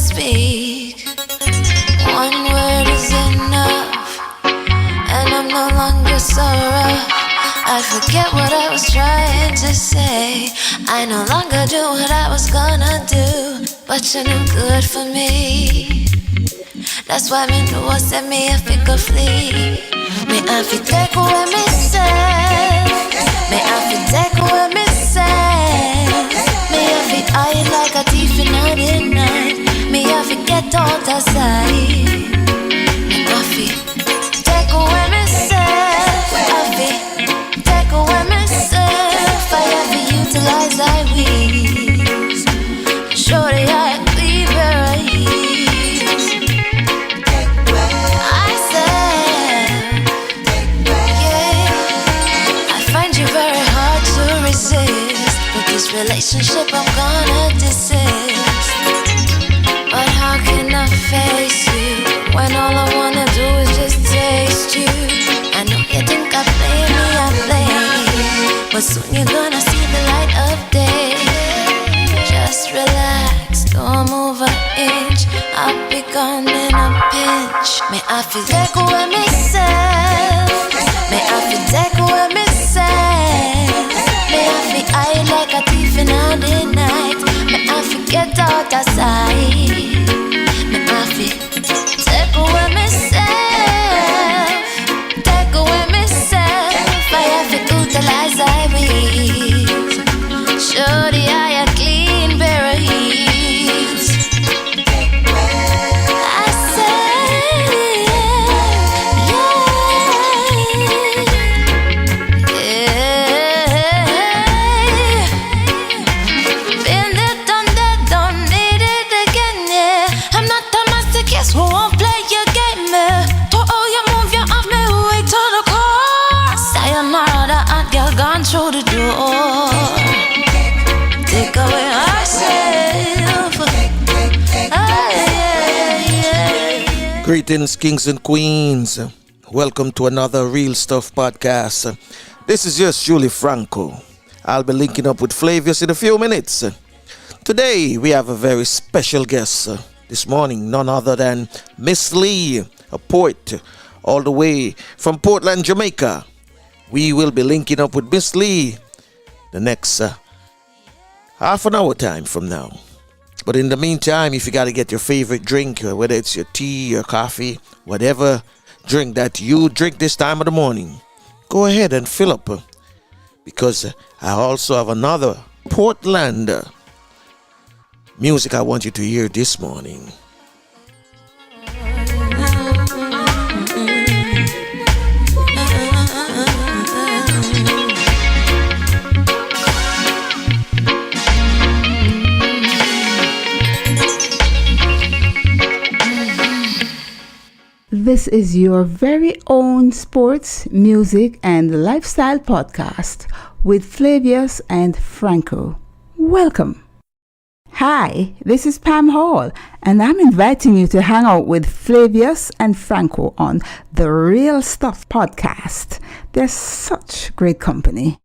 speak. One word is enough, and I'm no longer so rough. I forget what I was trying to say. I no longer do what I was gonna do, but you're no good for me. That's why me know what set me if it could flee. Me have to take away me say. Me have to take away me say. Me have to hide like a thief in the night. Me have to get out of sight. Me have to take away myself. Have to take away myself. I have to utilize I wings. Show the eye clean where I is. I said, yeah, I find you very hard to resist. But this relationship I'm gonna desist. But how can I face you when all I wanna do is just taste you? I know you think I play me, I play, but soon you're gonna see the light of day. Just relax, don't move an inch. I'll be gone in a pinch. May I feel take away myself. May I feel take away myself. May I feel hide like a thief in the night. May I forget out of sight. May I feel take away myself. Take away myself. I have to utilize I will. Show the eye a clean berries. I say, yeah. Been there, done that, don't need it again, yeah. I'm not a master, guess who won't play your game, yeah. To all you move, you off me way to the core. Sayonara, the hot girl gone through the door. Take away ourselves. Greetings, kings and queens. Welcome to another Real Stuff podcast. This is yours, Julie Franco. I'll be linking up with Flavius in a few minutes. Today, we have a very special guest this morning, none other than Miss Lee, a poet all the way from Portland, Jamaica. We will be linking up with Miss Lee the next half an hour time from now. But in the meantime, if you got to get your favorite drink, whether it's your tea, your coffee, whatever drink that you drink this time of the morning, go ahead and fill up. Because I also have another Portland music I want you to hear this morning. This is your very own sports, music, and lifestyle podcast with Flavius and Franco. Welcome. Hi, this is Pam Hall, and I'm inviting you to hang out with Flavius and Franco on the Real Stuff podcast. They're such great company.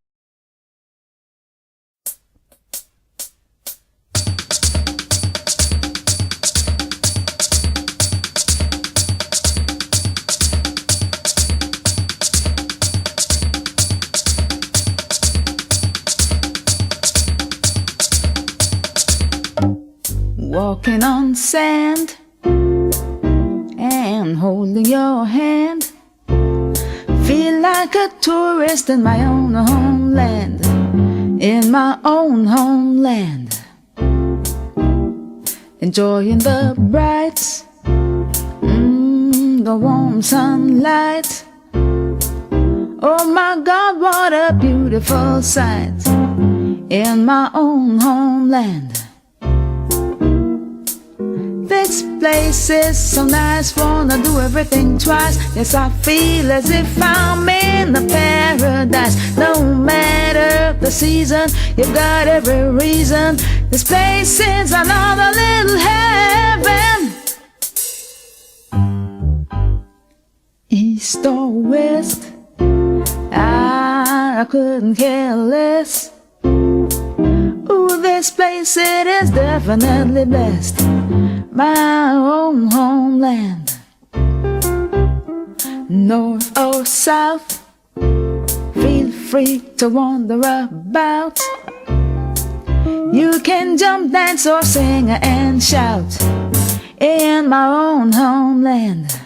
Walking on sand and holding your hand, feel like a tourist in my own homeland, in my own homeland, enjoying the bright, the warm sunlight. Oh my God, what a beautiful sight in my own homeland. This place is so nice, wanna do everything twice. Yes, I feel as if I'm in a paradise. No matter the season, you've got every reason. This place is another little heaven. East or west, I couldn't care less. Ooh, this place, it is definitely blessed my own homeland. North or south, feel free to wander about. You can jump, dance, or sing and shout in my own homeland.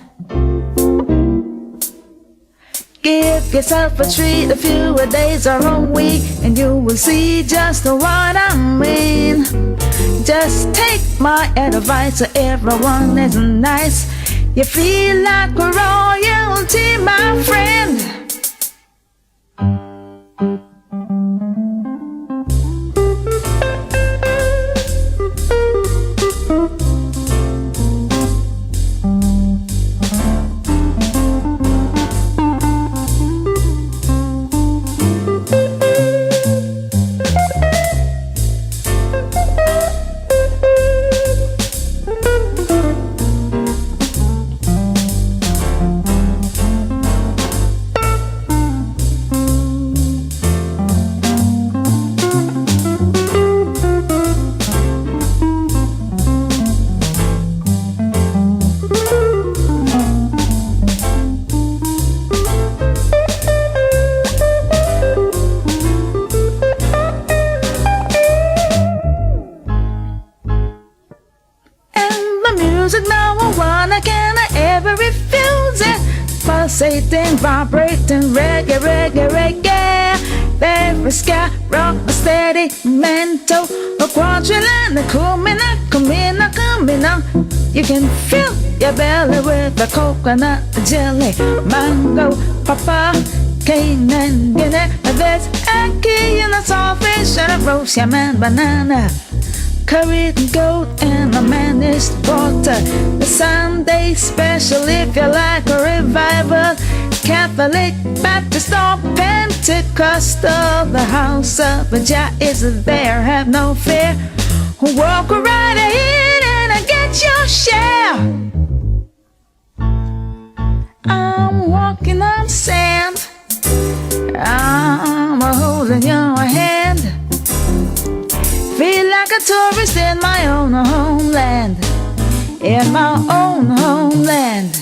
Give yourself a treat, a few days or a week, and you will see just what I mean. Just take my advice, everyone is nice. You feel like royalty, my friend. Pulsating, vibrating, reggae, reggae, reggae. There is sky, rock, a steady mental, a quadrillion, a kumina, kumina, kumina. You can fill your belly with a coconut jelly, mango, papa, cane and Guinea. There's a key and a saltfish and a roast yam and banana. Curried goat and a managed water. The Sunday special if you like a revival. Catholic, Baptist or Pentecostal. The house of Jah is there, have no fear. Walk right ahead and get your share. I'm walking on sand. I'm holding your hand. Feel like a tourist in my own homeland. In my own homeland.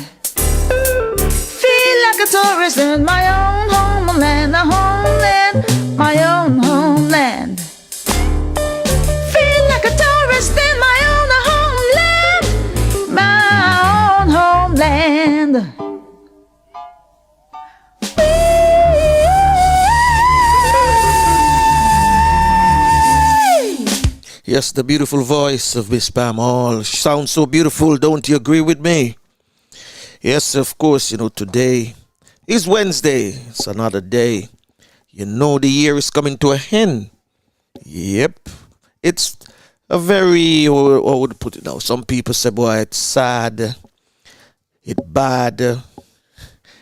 Feel like a tourist in my own homeland. A homeland, my own homeland. Feel like a tourist in my own homeland. My own homeland. Yes, the beautiful voice of Miss Pam Hall sounds so beautiful, don't you agree with me? Yes, of course, today is Wednesday. It's another day. The year is coming to a end. Yep. It's a very, how would I put it now? Some people say, boy, it's sad, it's bad,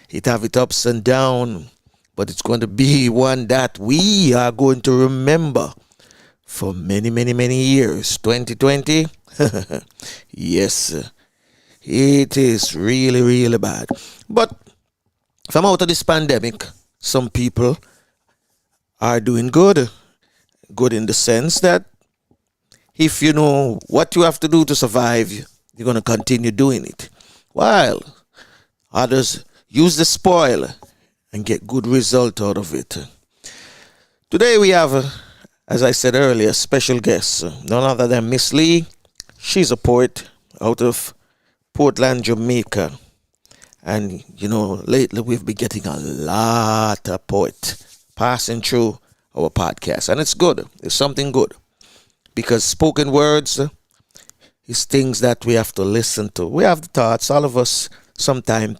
it have its ups and downs, but it's going to be one that we are going to remember for many, many, many years. 2020, yes, it is really, really bad. But from out of this pandemic, some people are doing good. Good in the sense that if you know what you have to do to survive, you're going to continue doing it. While others use the spoil and get good result out of it. Today we have as I said earlier, special guest, none other than Miss Lee. She's a poet out of Portland, Jamaica. And, lately we've been getting a lot of poets passing through our podcast. And it's good. It's something good. Because spoken words is things that we have to listen to. We have the thoughts. All of us sometimes,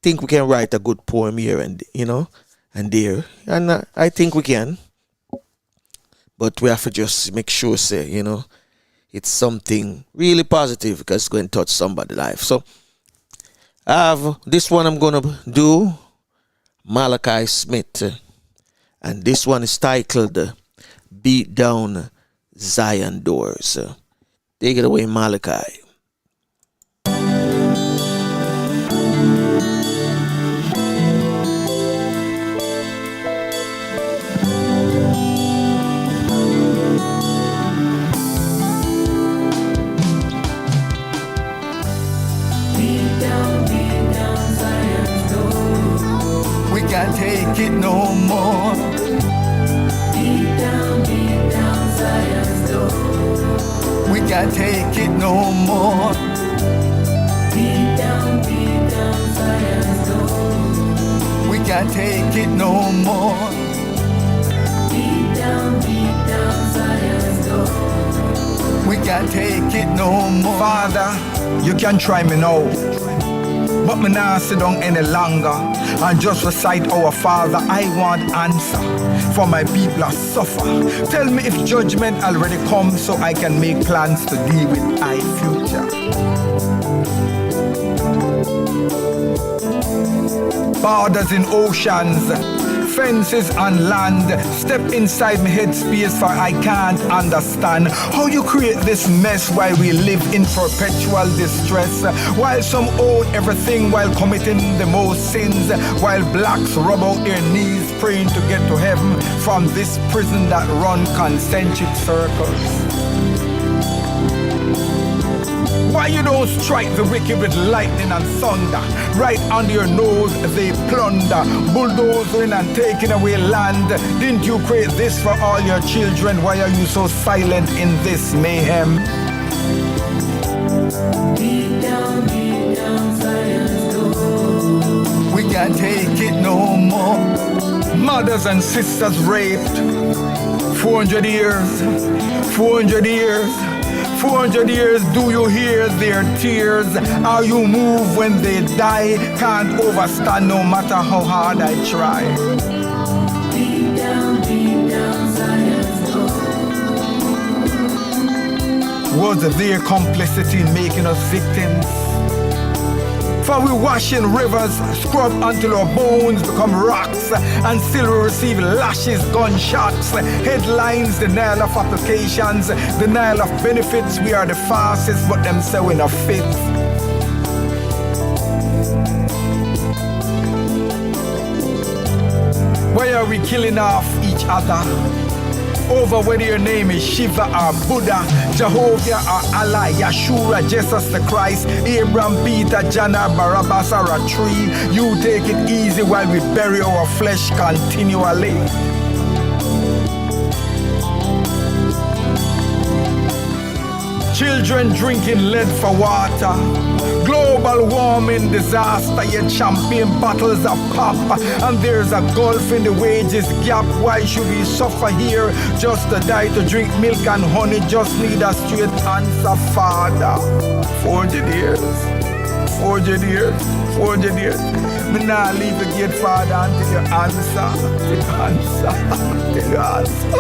think we can write a good poem here and, and there. And I think we can. But we have to just make sure, it's something really positive because it's going to touch somebody's life. So, I have this one I'm going to do, Malachi Smith. And this one is titled, Beat Down Zion Doors. Take it away, Malachi. can't take it no more. Beat down Zion's door. We can't take it no more. Beat down Zion's door. We can't take it no more. Beat down Zion's door. We can't take it no more. Father, you can try me now, but me nah sit down any longer and just recite our Father. I want answer, for my people are suffer. Tell me if judgment already come, so I can make plans to deal with my future. Borders in oceans, fences on land. Step inside my headspace, for I can't understand how you create this mess while we live in perpetual distress. While some own everything while committing the most sins, while blacks rub out their knees praying to get to heaven from this prison that run concentric circles. Why you don't strike the wicked with lightning and thunder? Right under your nose they plunder, bulldozing and taking away land. Didn't you create this for all your children? Why are you so silent in this mayhem? Beat down Zion's door. We can't take it no more. Mothers and sisters raped. 400 years, 400 years. 400 years, do you hear their tears? How you move when they die? Can't overstand no matter how hard I try. Beat down Zion's door. Was their complicity in making us victims? For we wash in rivers, scrub until our bones become rocks, and still we receive lashes, gunshots, headlines, denial of applications, denial of benefits. We are the fastest, but them say we're not fit. Why are we killing off each other? Over whether your name is Shiva or Buddha, Jehovah or Allah, Yeshua, Jesus the Christ, Abraham, Peter, John or Barabbas or a tree. You take it easy while we bury our flesh continually. Children drinking lead for water. Global warming disaster, yet champagne bottles are pop. And there's a gulf in the wages gap. Why should we suffer here just to die to drink milk and honey? Just need a straight answer, Father. 400 years, 400 years, 400 years. Me nah leave the gate, Father, until you answer. Till you answer. Till you answer.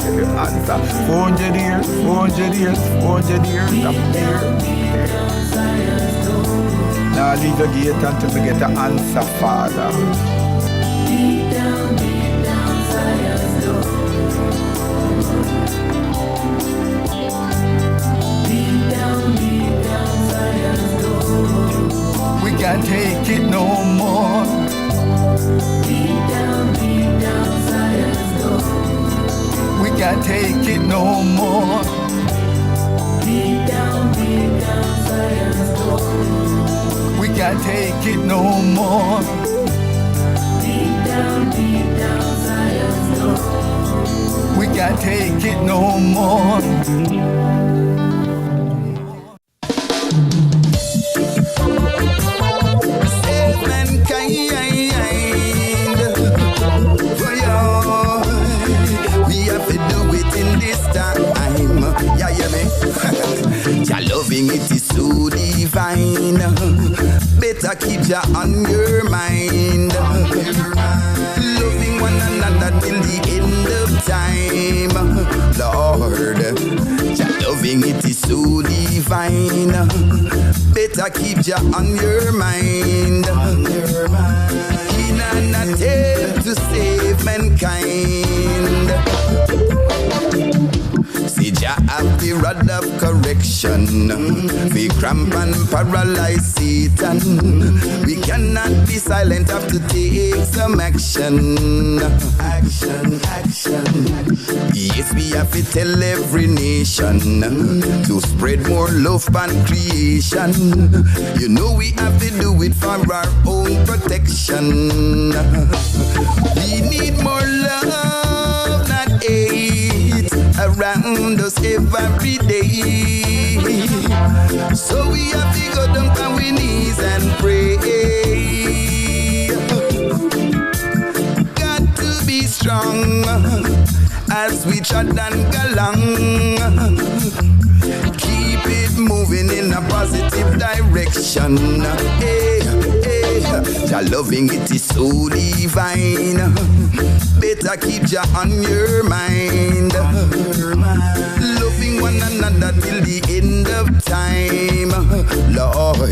Till you answer. 400 years, 400 years, 400 years. I'm here. Now leave the gate until we get the answer, Father. Beat down Zion's door. Beat down Zion's door. We can't take it no more. Beat down Zion's door. We can't take it no more. Beat down Zion's door. We can't take it no more. Beat down Zion's door. We can't take it no more. Save mankind. For you, we have to do it in this time. Yeah, yeah, me. Your loving it is so divine. Better keep ya on your mind. Loving one another till the end of time. Lord, your loving it is so divine. Better keep ya on your mind. In an attempt to save mankind. See Jah have the rod of correction. We cramp and paralyze Satan. We cannot be silent, have to take some action. Action, action. Yes, we have to tell every nation to spread more love and creation. You know we have to do it for our own protection. We need more love, not hate, around us every day. So we have to go down on our knees and pray. Got to be strong as we trot and go along. Keep it moving in a positive direction. Hey, hey. Jah loving it is so divine. Better keep Jah on your mind. Loving one another till the end of time. Lord,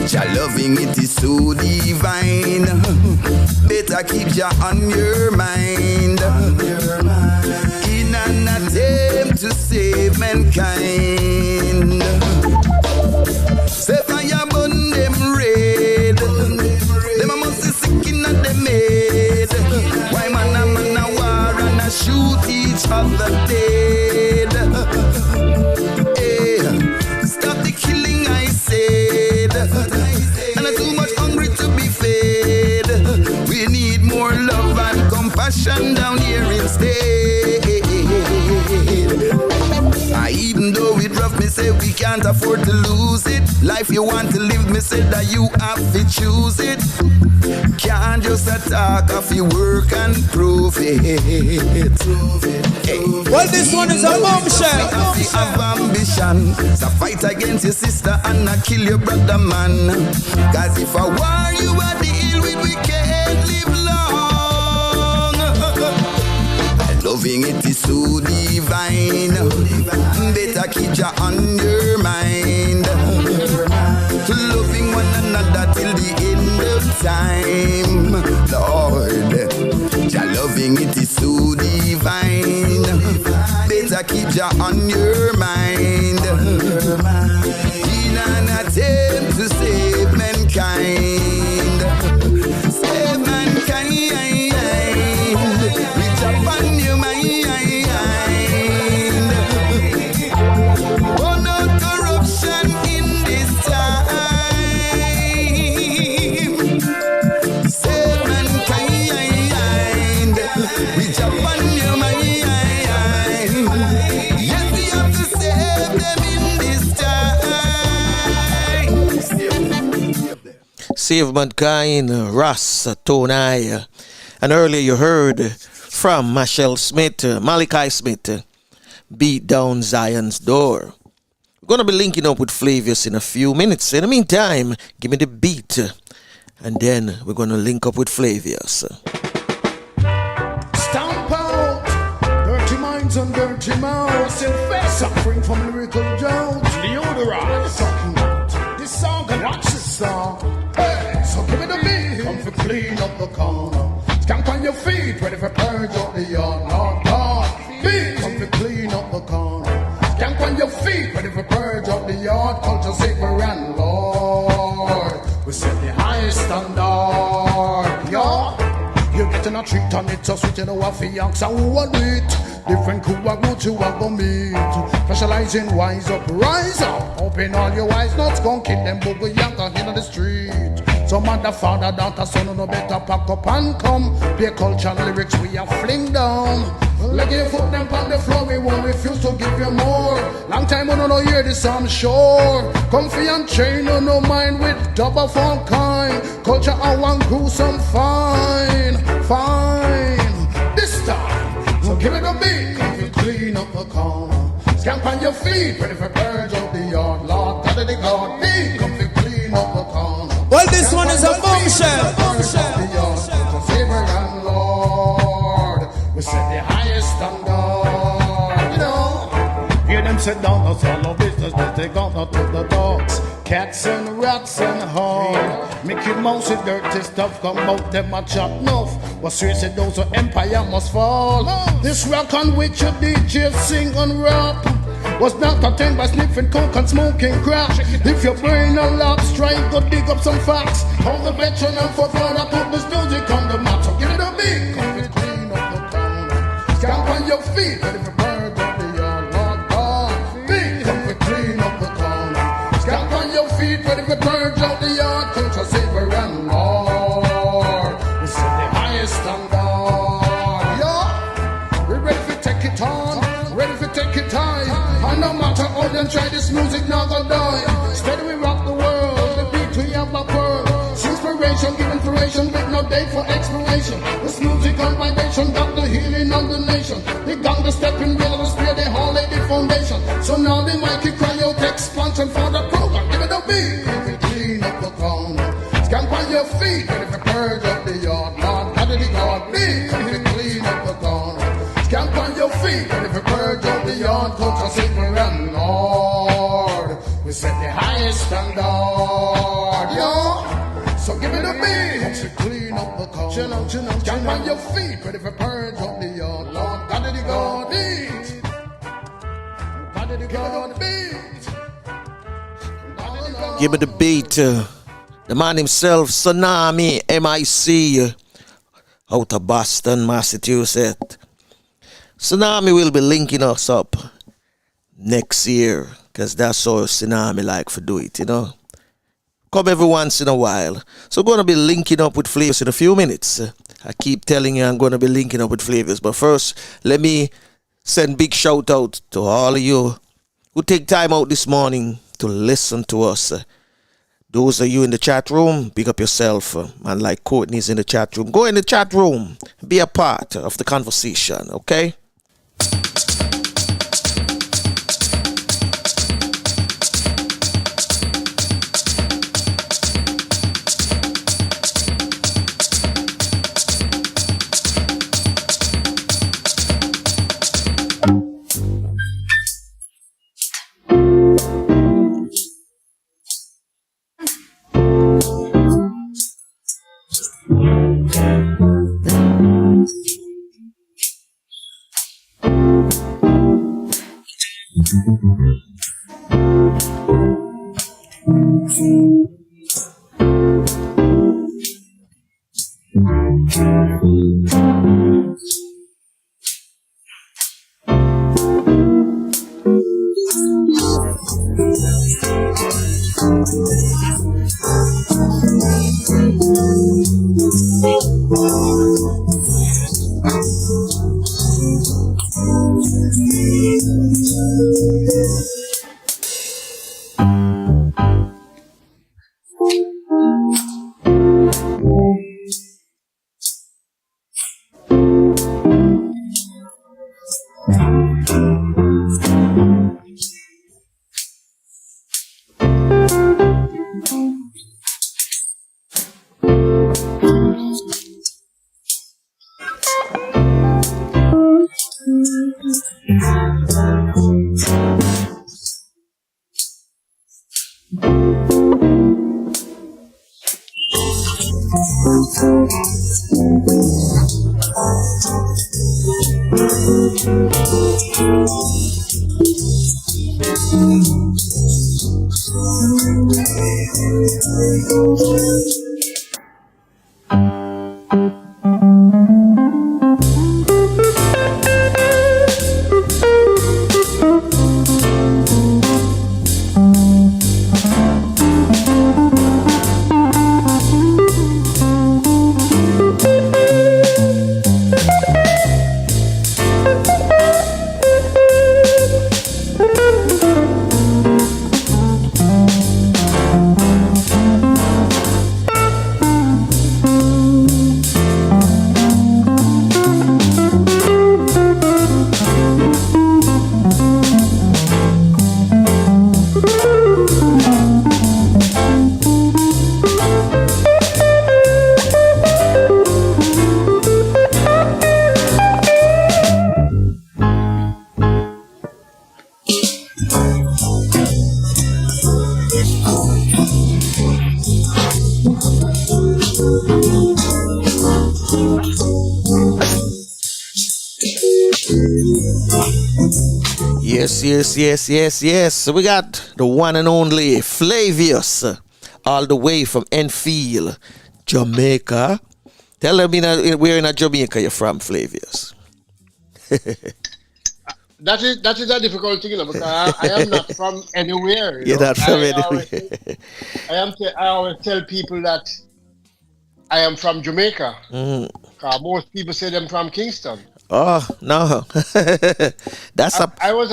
Jah loving it is so divine. Better keep Jah on your mind. In an attempt to save mankind. Say fire burn them red. Them a must be sick in them head. Why man a war and a shoot each other dead? Hey, stop the killing, I said. And I'm too much hungry to be fed. We need more love and compassion down here instead. Even though it rough, me say we can't afford to lose it. Life you want to live, me say that you have to choose it. Can't just attack if you work and prove it. Hey. Well, this one is a bombshell. If you have ambition, so fight against your sister and not kill your brother, man. Cause if I war you at the hill with, we can't live long. Loving it is so divine. Better keep Jah on your mind. Loving one another till the end of time. Lord, Jah loving it is so divine. Better keep Jah on your mind. In an attempt to save mankind. Save mankind. Reach up on your mind. Oh, no corruption in this time. Save mankind. Reach up on your mind. Yes, we have to save them in this time. Save Mankind, Ras, Tonai. And earlier you heard from Machel Smith, Malachi Smith, Beat Down Zion's Door. We're going to be linking up with Flavius in a few minutes. In the meantime, give me the beat. And then we're going to link up with Flavius. Stamp out dirty minds and dirty mouths. Suffering from lyrical drought. Deodorant sucking out. This song can watch this song. Hey, so give me the beat. Come for clean up the corner. Skank on your feet, ready for purge up the yard. Not God. Beat, come for clean up the corner. Skank on your feet, ready for purge up the yard. Culture saver and Lord. We set the highest standard. Yeah. You're getting a treat on it, so sweet you know a fiance and who want it. Different crew I go to, I go meet. Specialize in wise up, rise up. Open all your eyes, nuts, gon' kill them booger yanker in the street. Some mother, father, daughter, son, no better pack up and come. Play culture lyrics we are fling down. Like you put them on the floor, we won't refuse to give you more. Long time we don't hear this, I'm sure. Comfy and chain, no mind with double form kind. Culture I want gruesome, fine, fine. This time, so give it a beat. Comfy clean up the corner. Skank on your feet, ready for purge of the yard. Lord, God of the God, beat. Comfy clean up the corner. Well, this one is a bombshell. Lord, we set the highest standard. You know, hear them sit down, that's all no business. They got not to the dogs, cats and rats and hogs. Mickey Mouse is dirty stuff, come out them a chat enough. Was straight said those who empire must fall. This rock on which a DJ sing and rap was not attained by sniffing coke and smoking crack. If your brain a lapse, try go dig up some facts. All the veteran and for fun, I put this music on the map. So give it a beat, come and clean up the town. Stamp on your feet, ready for birds of the yard, Lord God. Beat, come and clean up the town. Stamp on your feet, ready for birds of the yard. Coach a saber and Lord. We set the highest standard. Yeah, we ready for take it on, ready for take it high. And no matter how them try, this music not gonna die. Steady we rock the world, the beat we have a pearl. Inspiration, give inspiration with no date for expiration. This music on vibration got the healing on the nation. They got the stepping wheel of the spear, they all lay the foundation. So now they might keep cry out expansion for the program. Give it a beat, if we clean up the town. Scamp on your feet, ready for purge up the yard. Lord, how did it go? Beat, if we clean up the town. Scamp on your feet, ready for purge up the yard. Coach a saber and Lord, we set the highest standard, yo. So give it a beat, to clean up the car. Chin up, stand on your feet, ready for purge up the yard. Lord, God did it go beat. God did it go beat. Give it the beat. The man himself, Tsunami, MIC, out of Boston, Massachusetts. Tsunami will be linking us up next year, because that's how Tsunami like to do it, you know. Come every once in a while. So going to be linking up with Flavius in a few minutes. I keep telling you I'm going to be linking up with Flavius. But first, let me send big shout out to all of you who take time out this morning to listen to us. Those of you in the chat room, big up yourself. And like Courtney's in the chat room, go in the chat room. Be a part of the conversation, okay? Yes. So we got the one and only Flavius, all the way from Enfield, Jamaica. Tell them where in Jamaica you're from, Flavius. That is a difficult thing, because I am not from anywhere. You're not from anywhere. I always tell people that I am from Jamaica. Most people say them from Kingston. Oh no, that's I was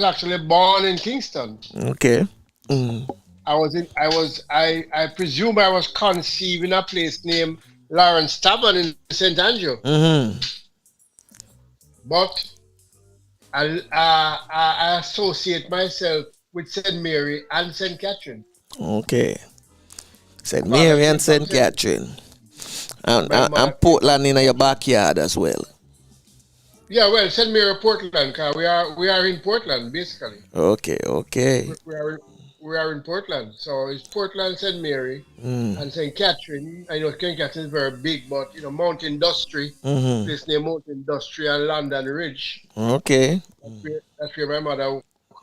actually born in Kingston. Okay. I presume I was conceived in a place named Lawrence Tavern in St. Andrew. But I associate myself with St. Mary and St. Catherine. Okay. St. Mary and St. Catherine. And Portland in your backyard as well. Yeah, well, St. Mary, Portland, because we are in Portland, basically. Okay. We are in Portland. So it's Portland, St. Mary, and St. Catherine. I know St. Catherine is very big, but, Mount Industry, place named Mount Industry and London Ridge. Okay. That's where my mother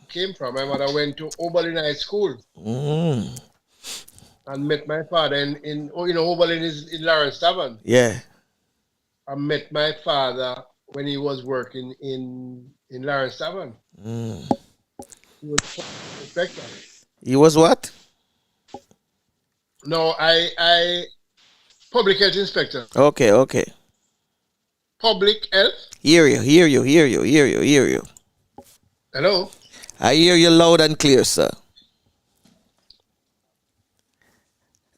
came from. My mother went to Oberlin High School. And met my father in Oberlin is in Lawrence Tavern. Yeah. I met my father when he was working in Lawrence Tavern. He was inspector. He was what? No, I public health inspector. Okay. Public health? Hear you. Hello? I hear you loud and clear, sir.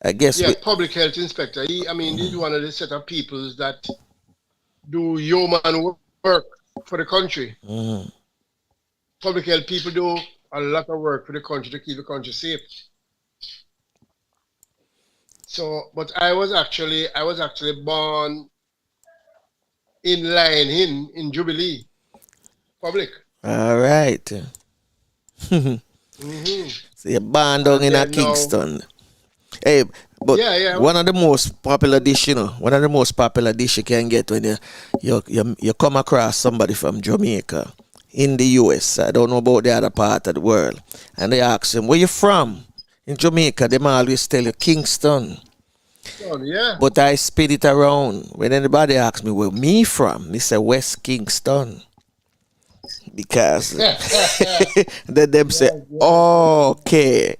I guess public health inspector. He's one of the set of people that do yeoman work for the country. Public health people do a lot of work for the country to keep the country safe. So, but I was actually born in Lion Inn in Jubilee, public. All right. So you're born down in Kingston. Hey, but one of the most popular dish, you can get when you come across somebody from Jamaica in the US. I don't know about the other part of the world. And they ask them, where you from? In Jamaica, they always tell you Kingston. Oh, yeah. But I spin it around. When anybody asks me, where me from? They say West Kingston. Because then them say, okay.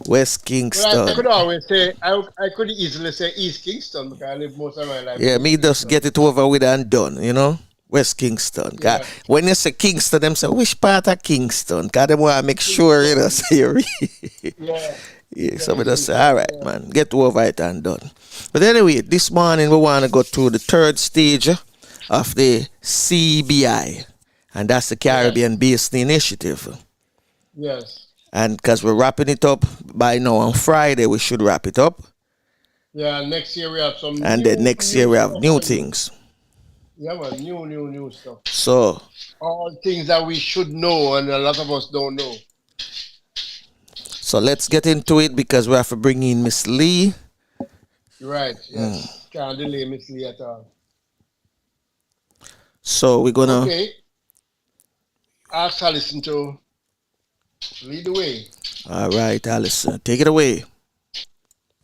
West Kingston. Well, I could always say, I could easily say East Kingston, because I live most of my life. Yeah, me just get it over with and done, West Kingston. Yeah. When you say Kingston, them say, which part of Kingston? Because they want to make sure, say you read. Yeah, somebody just say, all right, man, get over it and done. But anyway, this morning we want to go to the third stage of the CBI, and that's the Caribbean Basin Initiative. Yes. And because we're wrapping it up by now on Friday, we should wrap it up. Yeah, next year we have some. And then next year we have new things. Yeah, well, new stuff. So. All things that we should know, and a lot of us don't know. So let's get into it, because we have to bring in Miss Lee. Right, yes. Can't delay Miss Lee at all. So we're gonna. Okay. Ask Alison to lead the way. All right, Alison, take it away.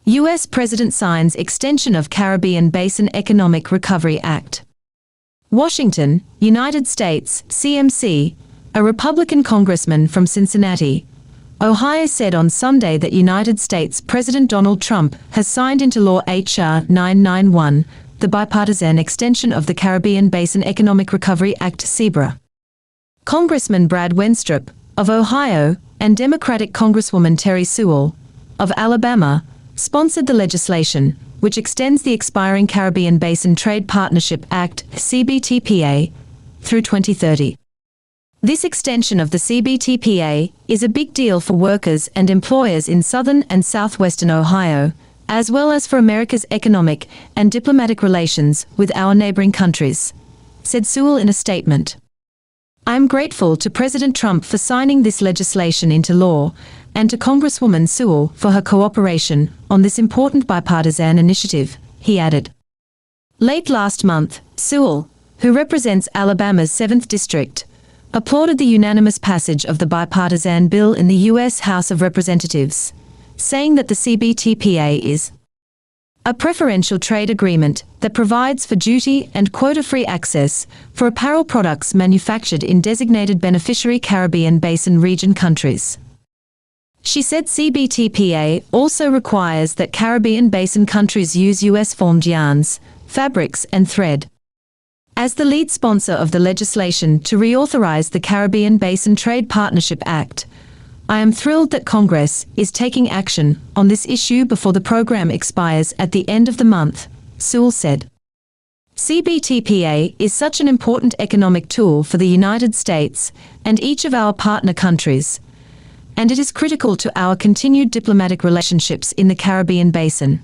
U.S. President signs extension of Caribbean Basin Economic Recovery Act. Washington, United States, CMC, a Republican congressman from Cincinnati, Ohio said on Sunday that United States President Donald Trump has signed into law H.R. 991, the bipartisan extension of the Caribbean Basin Economic Recovery Act (CBRA). Congressman Brad Wenstrup, of Ohio, and Democratic Congresswoman Terry Sewell, of Alabama, sponsored the legislation, which extends the expiring Caribbean Basin Trade Partnership Act (CBTPA) through 2030. This extension of the CBTPA is a big deal for workers and employers in southern and southwestern Ohio, as well as for America's economic and diplomatic relations with our neighboring countries, said Sewell in a statement. I am grateful to President Trump for signing this legislation into law, and to Congresswoman Sewell for her cooperation on this important bipartisan initiative, he added. Late last month, Sewell, who represents Alabama's 7th District, applauded the unanimous passage of the bipartisan bill in the U.S. House of Representatives, saying that the CBTPA is a preferential trade agreement that provides for duty and quota-free access for apparel products manufactured in designated beneficiary Caribbean Basin region countries. She said CBTPA also requires that Caribbean Basin countries use U.S.-formed yarns, fabrics and thread. As the lead sponsor of the legislation to reauthorize the Caribbean Basin Trade Partnership Act, I am thrilled that Congress is taking action on this issue before the program expires at the end of the month, Sewell said. CBTPA is such an important economic tool for the United States and each of our partner countries, and it is critical to our continued diplomatic relationships in the Caribbean Basin.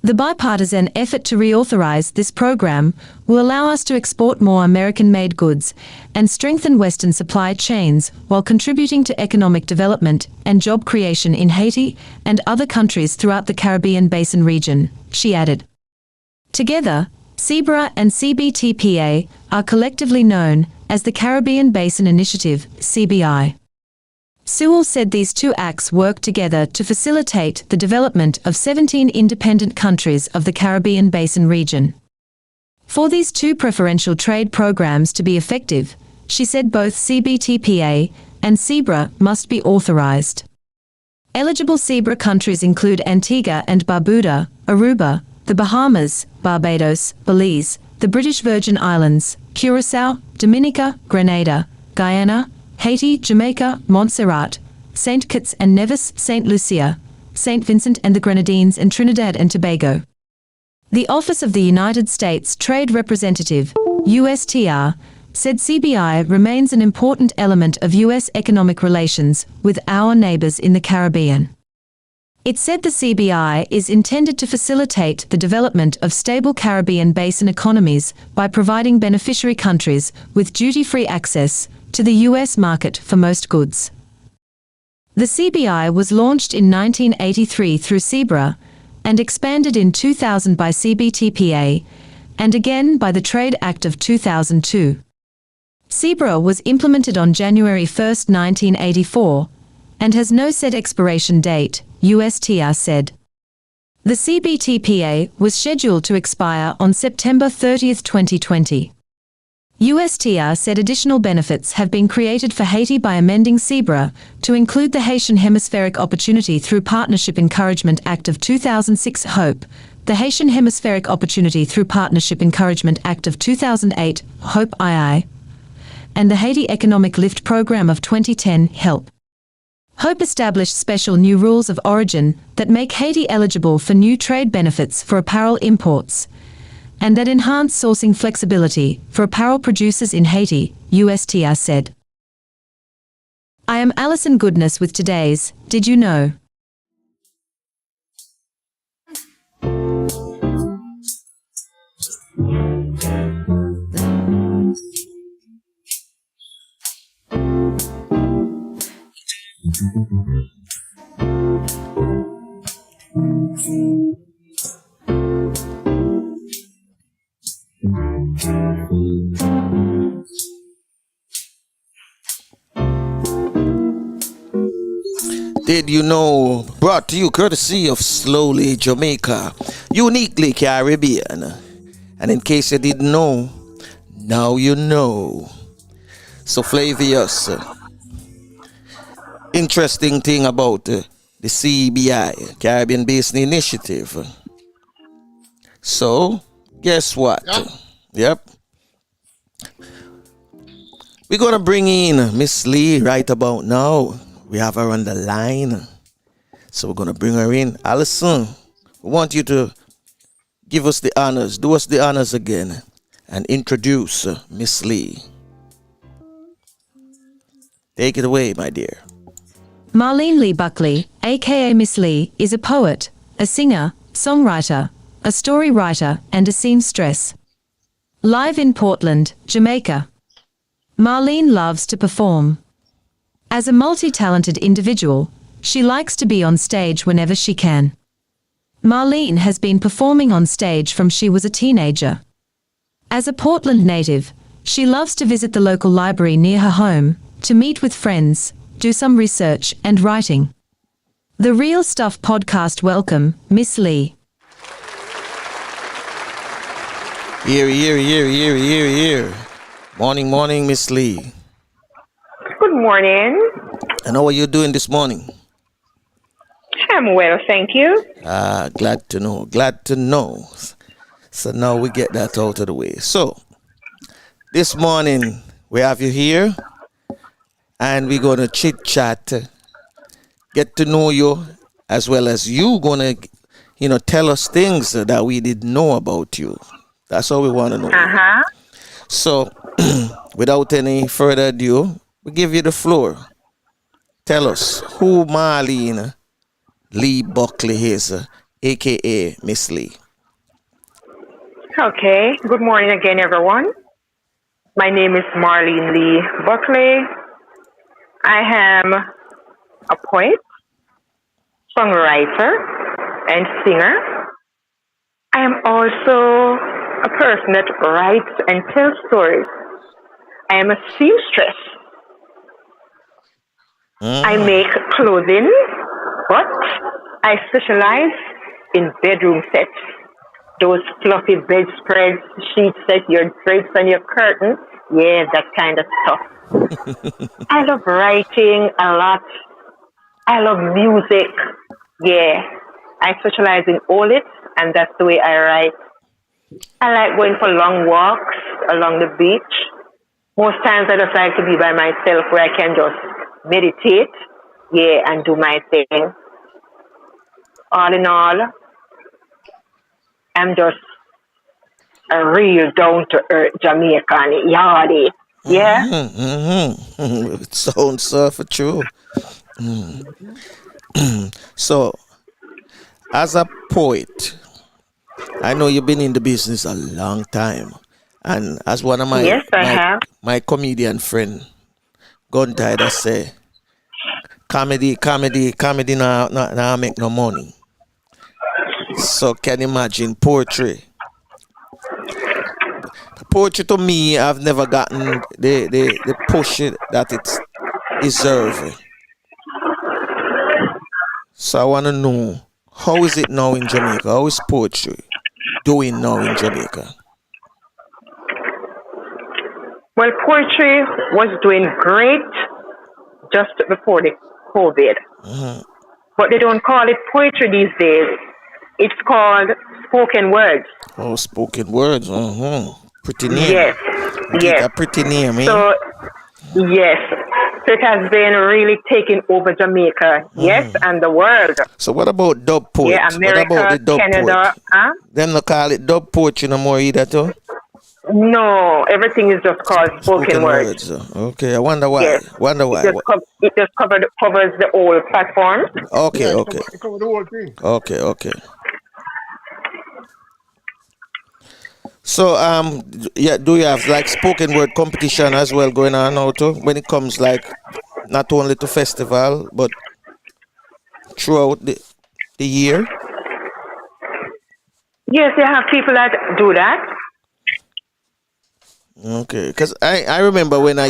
The bipartisan effort to reauthorize this program will allow us to export more American-made goods and strengthen Western supply chains while contributing to economic development and job creation in Haiti and other countries throughout the Caribbean Basin region, she added. Together, CBRA and CBTPA are collectively known as the Caribbean Basin Initiative, CBI. Sewell said these two acts work together to facilitate the development of 17 independent countries of the Caribbean Basin region. For these two preferential trade programs to be effective, she said both CBTPA and CBRA must be authorized. Eligible CBRA countries include Antigua and Barbuda, Aruba, the Bahamas, Barbados, Belize, the British Virgin Islands, Curaçao, Dominica, Grenada, Guyana, Haiti, Jamaica, Montserrat, St. Kitts and Nevis, St. Lucia, St. Vincent and the Grenadines and Trinidad and Tobago. The Office of the United States Trade Representative, USTR, said CBI remains an important element of U.S. economic relations with our neighbors in the Caribbean. It said the CBI is intended to facilitate the development of stable Caribbean Basin economies by providing beneficiary countries with duty-free access to the U.S. market for most goods. The CBI was launched in 1983 through CBRA and expanded in 2000 by CBTPA and again by the Trade Act of 2002. CBRA was implemented on January 1, 1984, and has no set expiration date, USTR said. The CBTPA was scheduled to expire on September 30, 2020. USTR said additional benefits have been created for Haiti by amending CBRA to include the Haitian Hemispheric Opportunity Through Partnership Encouragement Act of 2006 HOPE, the Haitian Hemispheric Opportunity Through Partnership Encouragement Act of 2008 HOPE II, and the Haiti Economic Lift Program of 2010 HELP. HOPE established special new rules of origin that make Haiti eligible for new trade benefits for apparel imports, and that enhance sourcing flexibility for apparel producers in Haiti, USTR said. I am Alison Goodness with today's Did You Know? Did You Know? Brought to you courtesy of Slowly Jamaica, uniquely Caribbean. And in case you didn't know, now you know. So Flavius, interesting thing about the CBI, Caribbean Basin Initiative. So, guess what? Yep. We're going to bring in Miss Lee right about now. We have her on the line. So we're going to bring her in. Alison, we want you to give us the honors. Do us the honors again. And introduce Miss Lee. Take it away, my dear. Marlene Lee Buckley, aka Miss Lee, is a poet, a singer, songwriter, a storywriter, and a seamstress. Live in Portland, Jamaica. Marlene loves to perform. As a multi-talented individual, she likes to be on stage whenever she can. Marlene has been performing on stage from she was a teenager. As a Portland native, she loves to visit the local library near her home, to meet with friends, do some research and writing. The Real Stuff podcast welcome, Miss Lee. Here. Morning, Miss Lee. Good morning. And how are you doing this morning? I'm well, thank you. Glad to know. So now we get that out of the way. So, this morning we have you here and we're going to chit-chat, get to know you, as well as you going to, tell us things that we didn't know about you. That's all we want to know. Uh-huh. So, without any further ado, we give you the floor. Tell us who Marlene Lee Buckley is, a.k.a. Miss Lee. Okay, good morning again, everyone. My name is Marlene Lee Buckley. I am a poet, songwriter, and singer. I am also a person that writes and tells stories. I am a seamstress. I make clothing, but I specialize in bedroom sets. Those fluffy bedspreads, sheets that your drapes and your curtains. Yeah, that kind of stuff. I love writing a lot. I love music. Yeah, I specialize in all it, and that's the way I write. I like going for long walks along the beach. Most times I just like to be by myself where I can just meditate, yeah, and do my thing. All in all, I'm just a real down-to-earth Jamaican yardie. Yeah? It sounds so for true. So, as a poet, I know you've been in the business a long time. And as one of my comedian friend, Guntider, that say, comedy now make no money. So can you imagine poetry? Poetry to me, I've never gotten the push that it's deserved. So I want to know, how is it now in Jamaica? How is poetry doing now in Jamaica? Well, poetry was doing great just before the COVID. Mm-hmm. But they don't call it poetry these days. It's called spoken words. Oh, spoken words. Pretty name. Yes. Yes. A pretty name, eh? So, yes. So it has been really taking over Jamaica, yes, and the world. So what about dub poets? Yeah, America, what about the dub Canada. poet? Them not call it dub poetry no more either, too? No, everything is just called spoken words. Okay, I wonder why. Yes. It just covers the whole platform. Okay, Yeah, okay. It cover the whole thing. Okay. So, do you have like spoken word competition as well going on now too? When it comes like not only to festival but throughout the year? Yes, you have people that do that. Okay, because I remember when I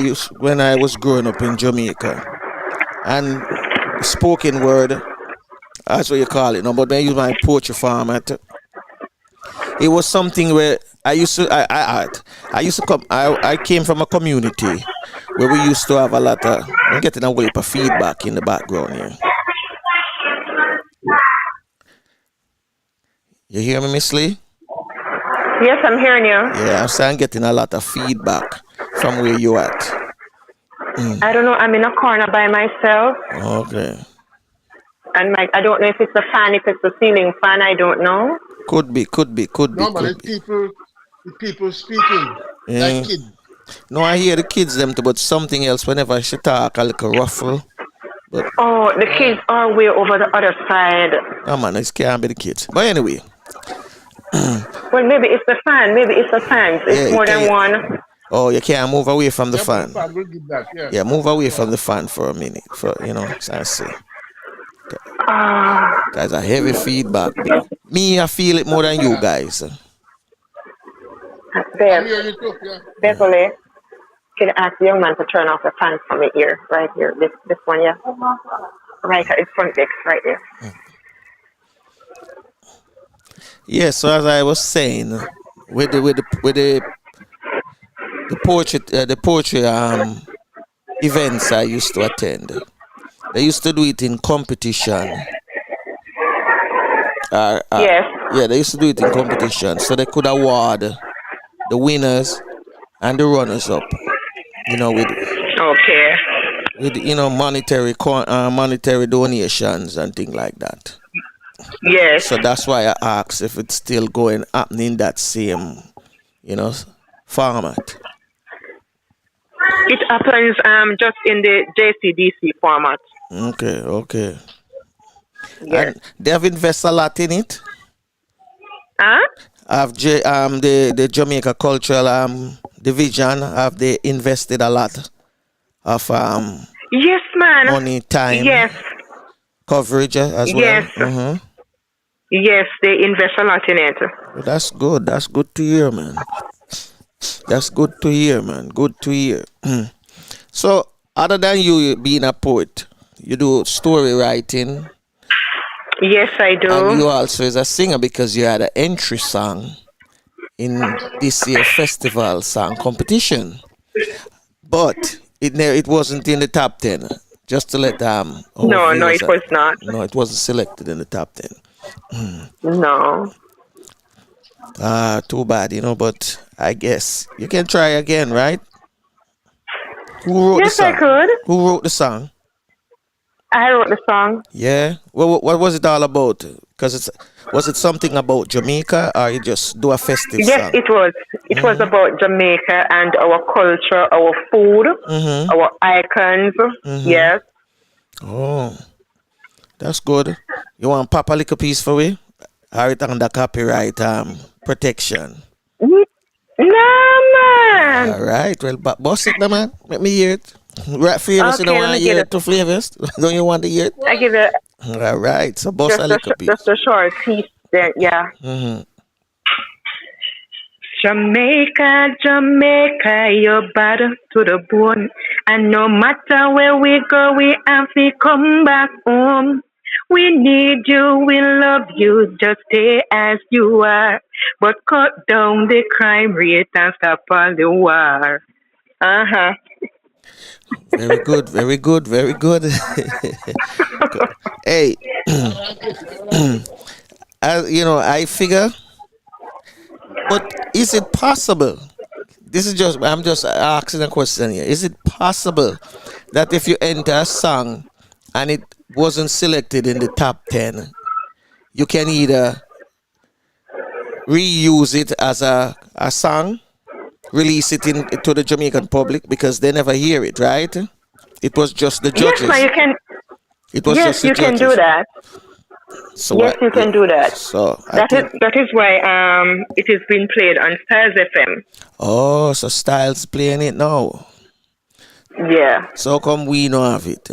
was growing up in Jamaica, and spoken word, that's what you call it, no, but when I use my poetry format, it was something where I came from a community where we used to have a lot of, I'm getting a whole heap of feedback in the background here. You hear me, Miss Lee? Yes, I'm hearing you. Yeah, I'm saying getting a lot of feedback from where you at. I don't know, I'm in a corner by myself. Okay. And I don't know if it's a fan, if it's a ceiling fan, I don't know. Could be. No, but it's people speaking, like kids. No, I hear the kids them too, but something else whenever she talk, a little ruffle. But the kids are way over the other side. oh man, it can't be the kids. But anyway. Well, maybe it's the fan. Maybe it's the fans. It's more than one. Oh, you can't move away from the fan. We'll give that, Yeah, move away from the fan for a minute. So I see. Guys, a heavy feedback. Me, I feel it more than you guys. Beverly, can I ask the young man to turn off the fan from the ear right here? This one, yeah. Right in front X, right there. Yeah, so as I was saying, with the poetry events I used to attend, they used to do it in competition. Yes. Yeah, they used to do it in competition, so they could award the winners and the runners up. You know, with monetary donations and things like that. Yes. So that's why I asked if it's still happening that same, format. It happens just in the JCDC format. Okay. Yes. And they have invested a lot in it. Huh? The Jamaica Cultural Division, have they invested a lot of yes, man. money, time, yes, coverage as well? Yes. Mm-hmm. Yes, they invest a lot in it. Well, that's good. That's good to hear, man. Good to hear. So, other than you being a poet, you do story writing. Yes, I do. And you also is a singer because you had an entry song in this year's festival song competition. But it wasn't in the top 10. Just to let No, it was not. No, it wasn't selected in the top 10. No. Too bad, but I guess you can try again, right? Who wrote the song? Yes, I could. Who wrote the song? I wrote the song. Yeah. What was it all about? Because was it something about Jamaica, or you just do a festive song? Yes, it was. It was about Jamaica and our culture, our food, our icons. Yes. Oh, that's good. You want to pop a little piece for me? Or it under copyright protection? No, man. All right. Well, bust it, man. Let me hear it. Right, Flavius, you don't want to hear it to Flavius? Don't you want to hear it? I give it. All right. So bust a little piece. Just a short piece then, yeah. Jamaica, Jamaica, you're bad to the bone. And no matter where we go, we have to come back home. We need you, we love you, just stay as you are. But cut down the crime rate and stop all the war. Very good. Hey, I figure, but is it possible? I'm just asking a question here. Is it possible that if you enter a song and it wasn't selected in the top 10, you can either reuse it as a song, release it to the Jamaican public because they never hear it, right? It was just the judges. Yes, you can. It was yes, just the you judges. can do that. So yes, you can do that. So that is why it is being played on Styles FM. Oh, so Styles playing it now. Yeah. So come we know have it.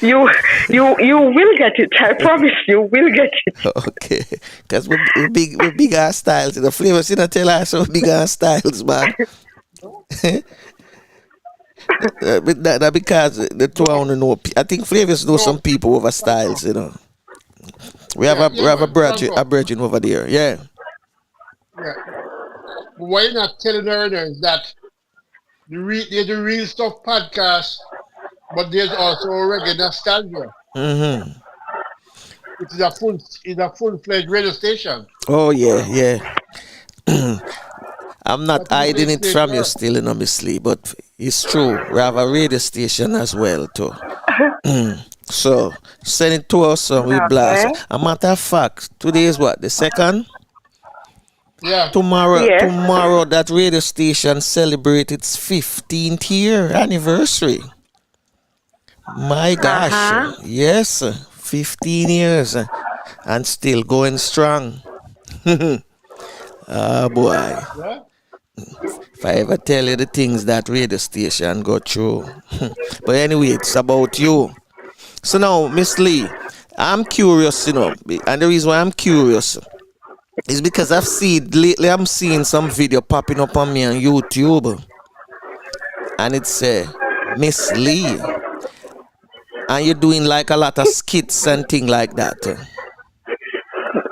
You will get it. I promise you will get it. Okay, because we big ass Styles. The Flavius, you know, tell us so big ass Styles, man. That because the two I want to know. I think Flavius know some people over Styles. We have a brethren over there. Yeah. Yeah. But what you're not telling her is that there's the Real Stuff podcast, but there's also reggae nostalgia. It's a full-fledged radio station. Oh yeah. I'm not hiding it from you still in my sleep, but it's true. We have a radio station as well too. So send it to us and we blast. A matter of fact, today is what, the 2nd? Yeah. Tomorrow that radio station celebrates its 15th year anniversary. My gosh. Yes, 15 years and still going strong. Oh boy. Yeah. If I ever tell you the things that radio station go through. But anyway, it's about you. So now, Miss Lee, I'm curious, and the reason why I'm curious is because I'm seeing some video popping up on me on YouTube, and it's Miss Lee, and you're doing like a lot of skits and things like that.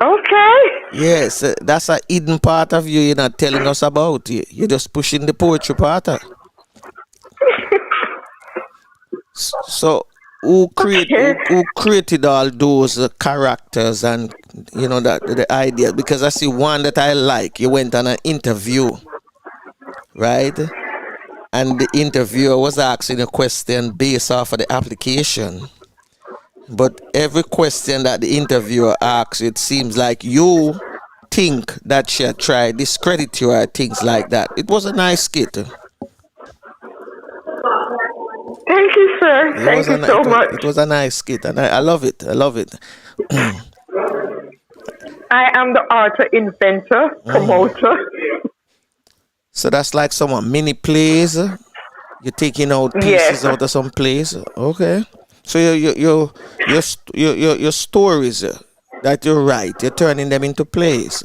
Okay. Yes, that's a hidden part of you. You're not telling us about. You're just pushing the poetry part. So, who created all those characters and the idea? Because I see one that I like. You went on an interview, right? And the interviewer was asking a question based off of the application. But every question that the interviewer asks, it seems like you think that she tried discredit you or things like that. It was a nice skit. Thank you, sir. Thank you so much. It was a nice skit, and I love it. I love it. I am the author, inventor, promoter. So that's like some mini plays. You're taking out pieces out of some plays. Okay. So your stories that you write, you're turning them into plays.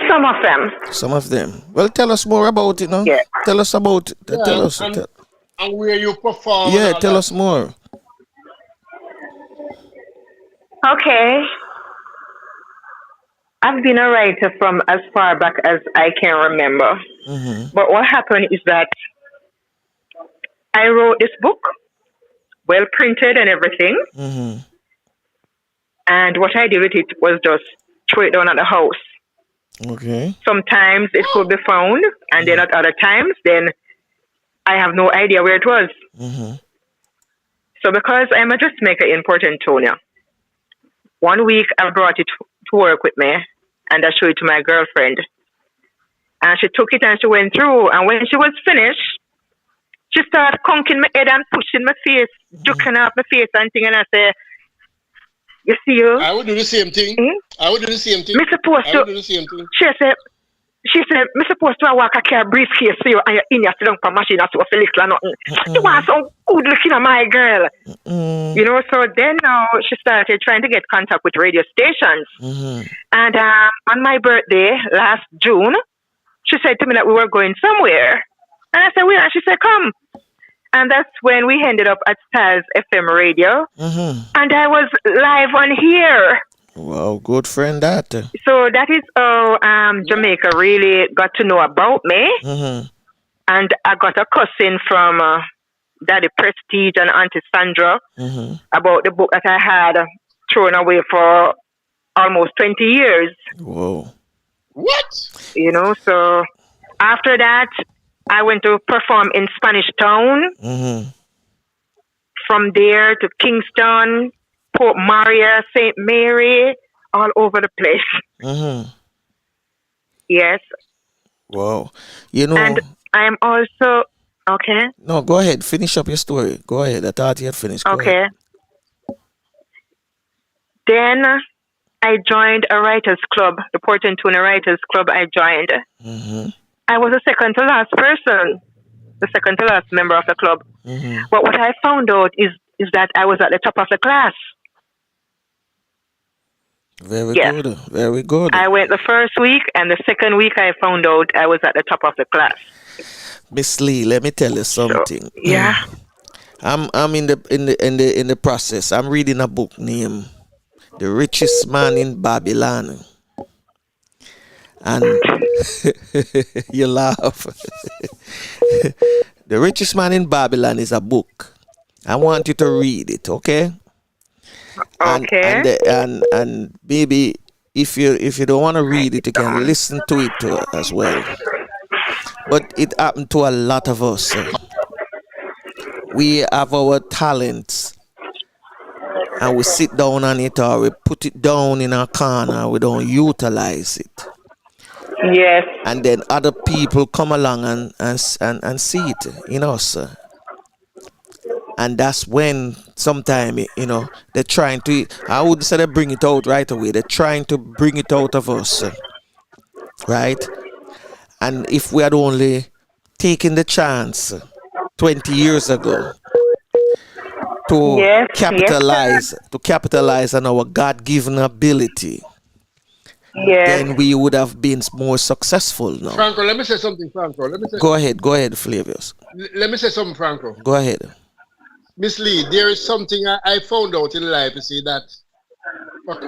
Some of them. Some of them. Well, tell us more about it, no? Yeah. Tell us about it. Yeah, tell us. and where you perform. Yeah, tell us more. Okay. I've been a writer from as far back as I can remember. Mm-hmm. But what happened is that I wrote this book, well printed and everything. Mm-hmm. And what I did with it was just throw it down at the house. Okay. Sometimes it could be found, and then at other times, then I have no idea where it was. Mm-hmm. So because I'm a dressmaker in Port Antonio, one week I brought it to work with me, and I showed it to my girlfriend. And she took it and she went through, and when she was finished, she started conking my head and pushing my face, juking up my face and thing, and I said, you see you? I would do the same thing. I would do the same thing. Me supposed to. Do the same thing. She said, me supposed to walk a car briefcase for you and you're in your sit down for machine and so Felix or nothing. You want some good looking at my girl. So then now she started trying to get contact with radio stations. And on my birthday last June, she said to me that we were going somewhere. And I said, where? And she said, come. And that's when we ended up at Styles FM radio. And I was live on here. Wow, good friend that. So that is how Jamaica really got to know about me. And I got a cousin from Daddy Prestige and Auntie Sandra about the book that I had thrown away for almost 20 years. Whoa. What? So after that, I went to perform in Spanish Town. From there to Kingston, Port Maria, St. Mary, all over the place. Yes. Wow. And I am also, okay. No, go ahead. Finish up your story. Go ahead. I thought you had finished. Go okay. ahead. Then I joined a writers club, the Port Antonio Writers Club I joined. I was the second to last person, the second to last member of the club. But what I found out is that I was at the top of the class. Very good. Very good. I went the first week, and the second week I found out I was at the top of the class. Miss Lee, let me tell you something. So, yeah. I'm in the process. I'm reading a book named The Richest Man in Babylon. And you laugh. The Richest Man in Babylon is a book. I want you to read it, okay? Okay. And maybe if you don't want to read it, you can listen to it as well. But it happened to a lot of us. We have our talents, and we sit down on it, or we put it down in our corner. We don't utilize it. Yes. And then other people come along and see it in us. And that's when sometimes, they're trying to, I wouldn't say they bring it out right away. They're trying to bring it out of us. right? And if we had only taken the chance 20 years ago to Yes, yes, sir. capitalize on our God-given ability, Yes. then we would have been more successful now. Franco, let me say something, Franco. Go ahead, Flavius. Let me say something, Franco. Go ahead. Miss Lee, there is something I found out in life, you see, that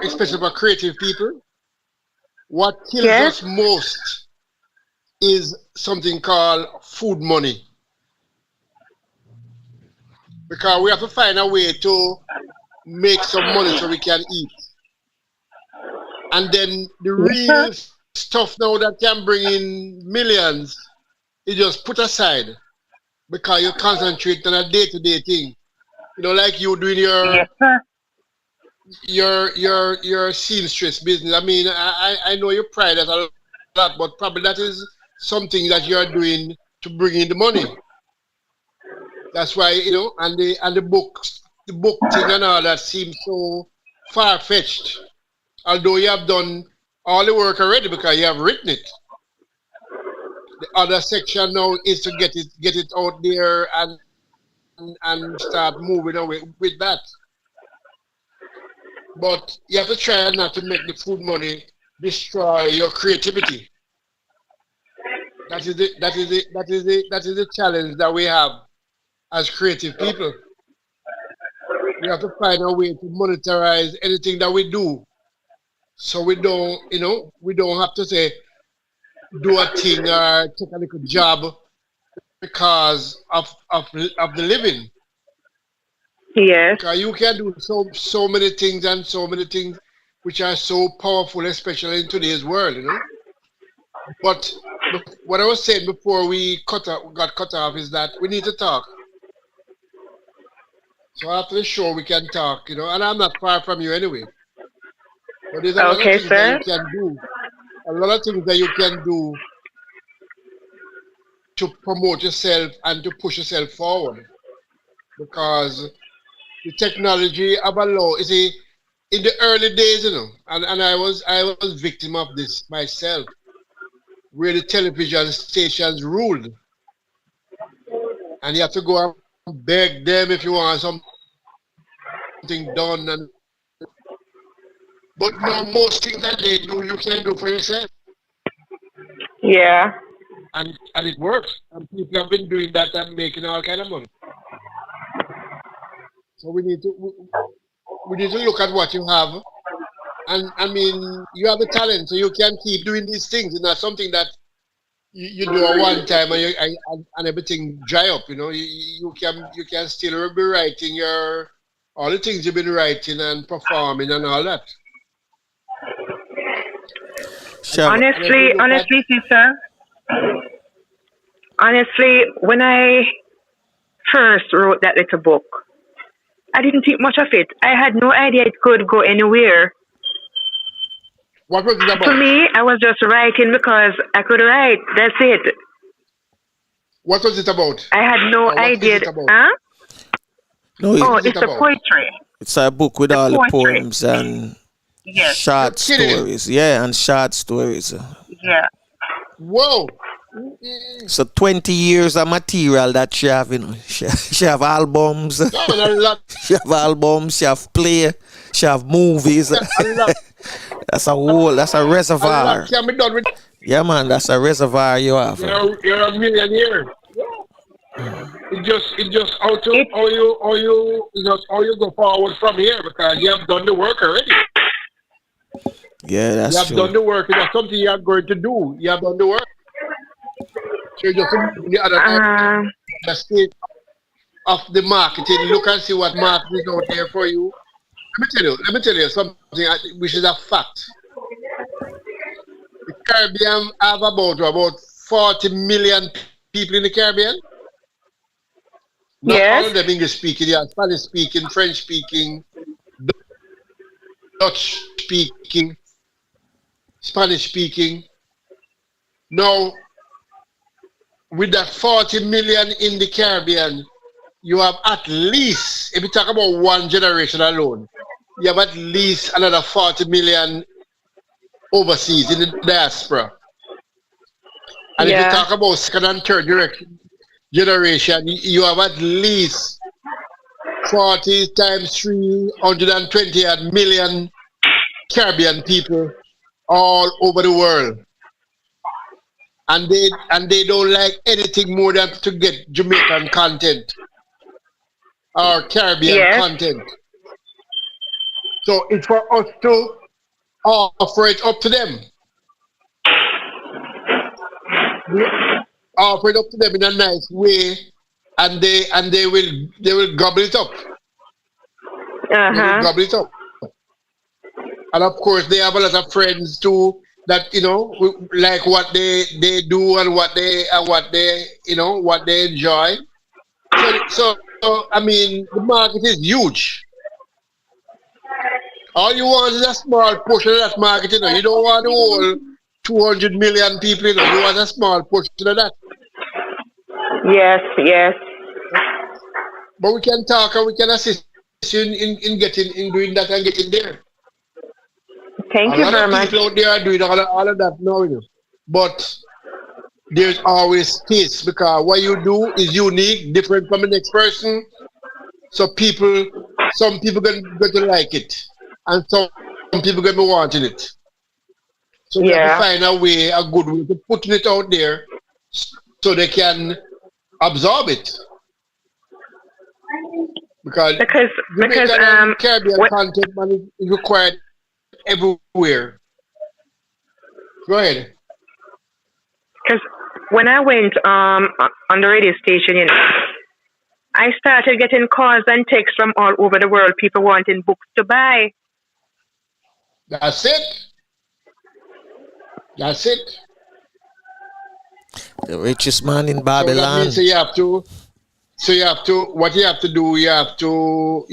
especially for creative people, what kills Yes. us most is something called food money. Because we have to find a way to make some money so we can eat. And then the real stuff now that can bring in millions, you just put aside because you concentrate on a day-to-day thing. You know, like you doing Yes, sir. your seamstress business. I mean, I know you pride that a lot, but probably that is something that you are doing to bring in the money. That's why, you know, and the book thing and all that seems so far fetched. Although you have done all the work already because you have written it. The other section now is to get it out there and start moving away with that. But you have to try not to make the food money destroy your creativity. That is the challenge that we have as creative people. We have to find a way to monetize anything that we do. So we don't, you know, we don't have to say do a thing or take a little job because of the living. Yes. Because you can do so many things and so many things which are so powerful, especially in today's world, you know. But what I was saying before we got cut off is that we need to talk. So after the show we can talk, you know, and I'm not far from you anyway. But there's a lot of Okay, things that sir. you can do. A lot of things that you can do to promote yourself and to push yourself forward. Because the technology of a law, you see, in the early days, you know, and I was victim of this myself, where the television stations ruled. And you have to go and beg them if you want something done. But now most things that they do, you can do for yourself. Yeah. And it works. And people have been doing that and making all kind of money. So we need to look at what you have. And I mean, you have the talent, so you can keep doing these things. It's not something that you do at one time and everything dry up. You know, you can still be writing all the things you've been writing and performing and all that. Honestly, sister. Honestly, when I first wrote that little book, I didn't think much of it. I had no idea it could go anywhere. What was it about? For me, I was just writing because I could write. That's it. What was it about? I had no idea. Huh? No, it's a poetry. It's a book with all the poems and yes. short stories. Yeah, and short stories. Yeah. Whoa. So 20 years of material that she have, you know. She have albums. She have albums, she have play, she have movies. That's a reservoir. Can be done with. Yeah, man, that's a reservoir you have. You're a millionaire. It just how you go forward from here because you have done the work already. Yeah, that's true. You have done the work. It's something you are going to do. You have done the work. So you just the other the state of the marketing. Look and see what marketing is out there for you. Let me tell you something which is a fact. The Caribbean have about 40 million people in the Caribbean. Not all of them English speaking, yeah, Spanish speaking, French speaking, Dutch speaking, Spanish speaking. Now, with that 40 million in the Caribbean, you have at least, if you talk about one generation alone, you have at least another 40 million overseas in the diaspora. And if you Yeah. talk about second and third generation, you have at least 40 times 320 million Caribbean people all over the world. And they don't like anything more than to get Jamaican content or Caribbean Yes. content. So it's for us to offer it up to them. We offer it up to them in a nice way, and they will gobble it up. They will Uh-huh. gobble it up. And of course, they have a lot of friends too that like what they do and what they enjoy. So I mean, the market is huge. All you want is a small portion of that market. You don't want the whole 200 million people. You want a small portion of that. Yes, yes. But we can talk and we can assist you in doing that and getting there. Thank A you lot very of much. people out there are doing all of that now. But there's always space because what you do is unique, different from the next person. So some people going to like it, and some people going to be wanting it. So we have to Yeah. find a good way to putting it out there, so they can absorb it. Because Because Jamaican and Caribbean what content man is required everywhere. Go ahead. because when I went on the radio station, I started getting calls and texts from all over the world, people wanting books to buy. That's it. That's it. The richest man in So that Babylon. means you have to. So what you have to do, you have to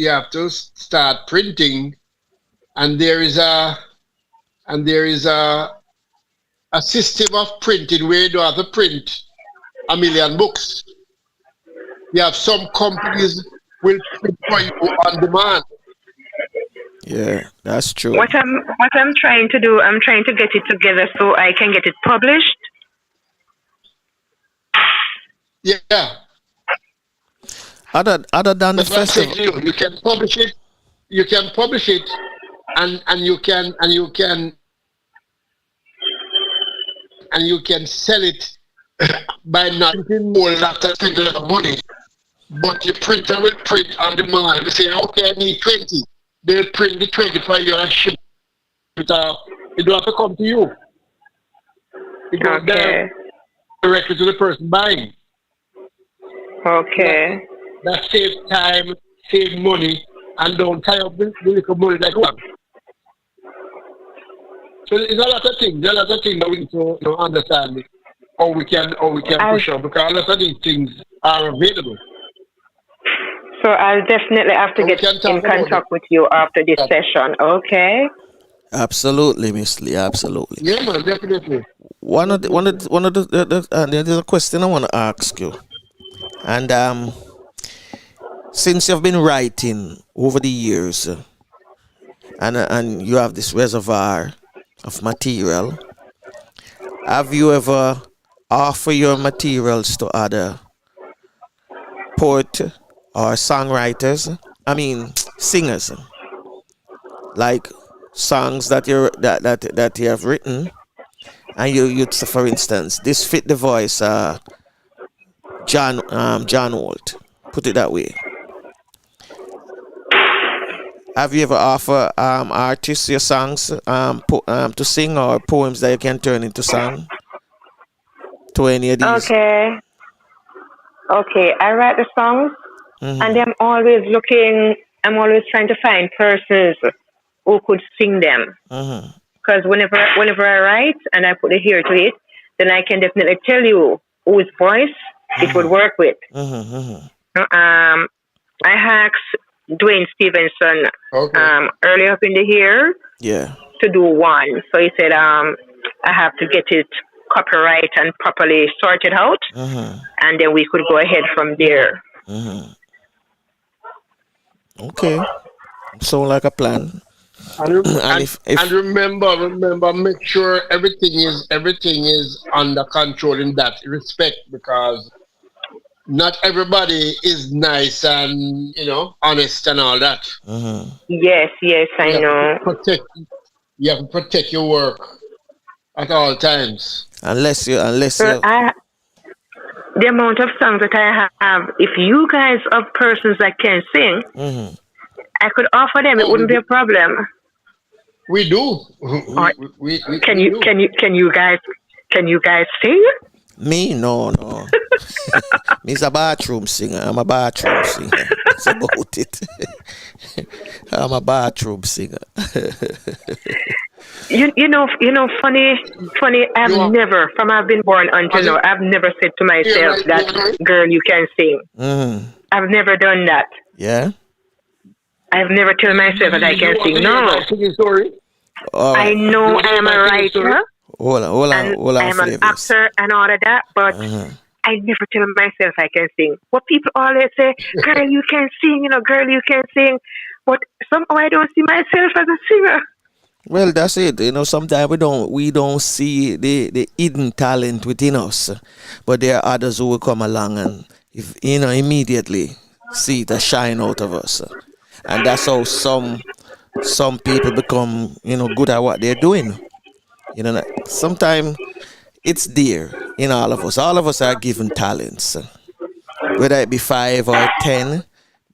start printing, and there is a system of printing where you don't have to print a million books. You have some companies will print for you on demand. Yeah, that's true. What I'm trying to do, I'm trying to get it together so I can get it published. Yeah, Other than the that's what I said festival. to you. You can publish it. You can publish it, and you can sell it by not printing more lot of spend a lot of money. But the printer will print on demand. They say, okay, I need 20. They'll print the 20 for you and ship it off. It don't have to come to you. It goes Okay. directly to the person buying. Okay. That saves time, saves money, and don't tie up the little money that you have. So it's a lot of things. There are a lot of things that we need to understand how we can push out, because a lot of these things are available. So I'll definitely have to So we get can in talk about contact with you after this session. Okay. Absolutely, Miss Lee. Absolutely. Yeah, man, definitely. There's a question I want to ask you, and since you've been writing over the years, and you have this reservoir of material, have you ever offered your materials to other poet or songwriters? I mean, singers, like songs that you have written, and you for instance, this fit the voice, John Holt, put it that way. Have you ever offered artists your songs to sing, or poems that you can turn into song to any of these? Okay. Okay. I write the songs, and I'm always trying to find persons who could sing them. Because whenever I write and I put a ear to it, then I can definitely tell you whose voice it would work with. I asked Dwayne Stevenson earlier up in the year to do one. So he said I have to get it copyright and properly sorted out, and then we could go ahead from there. Okay, sound like a plan. And if and remember, make sure everything is under control in that respect, because not everybody is nice and honest and all that. Yes, I You have to know. protect your work at all times. unless you So the amount of songs that I have, if you guys are persons that can sing, I could offer them. It Oh, wouldn't be a problem. we do. Or can We you do. can you guys sing? me no. Me's a bathroom singer. I'm a bathroom singer. That's about it. I'm a bathroom singer. Funny. You I've been born until now, I've never said to myself that, girl, you can sing. I've never done that. Yeah. I've never told myself that I can sing. No, singing story. All I right. know I am a writer Hold on, and I I'm an Flavius. actor and all of that, but I never tell myself I can sing. What people always say, girl, you can sing, girl, you can sing. But somehow I don't see myself as a singer. Well, that's it. Sometimes we don't see the hidden talent within us, but there are others who will come along and immediately see the shine out of us, and that's how some people become good at what they're doing. Sometimes it's there in all of us. All of us are given talents, whether it be 5 or 10.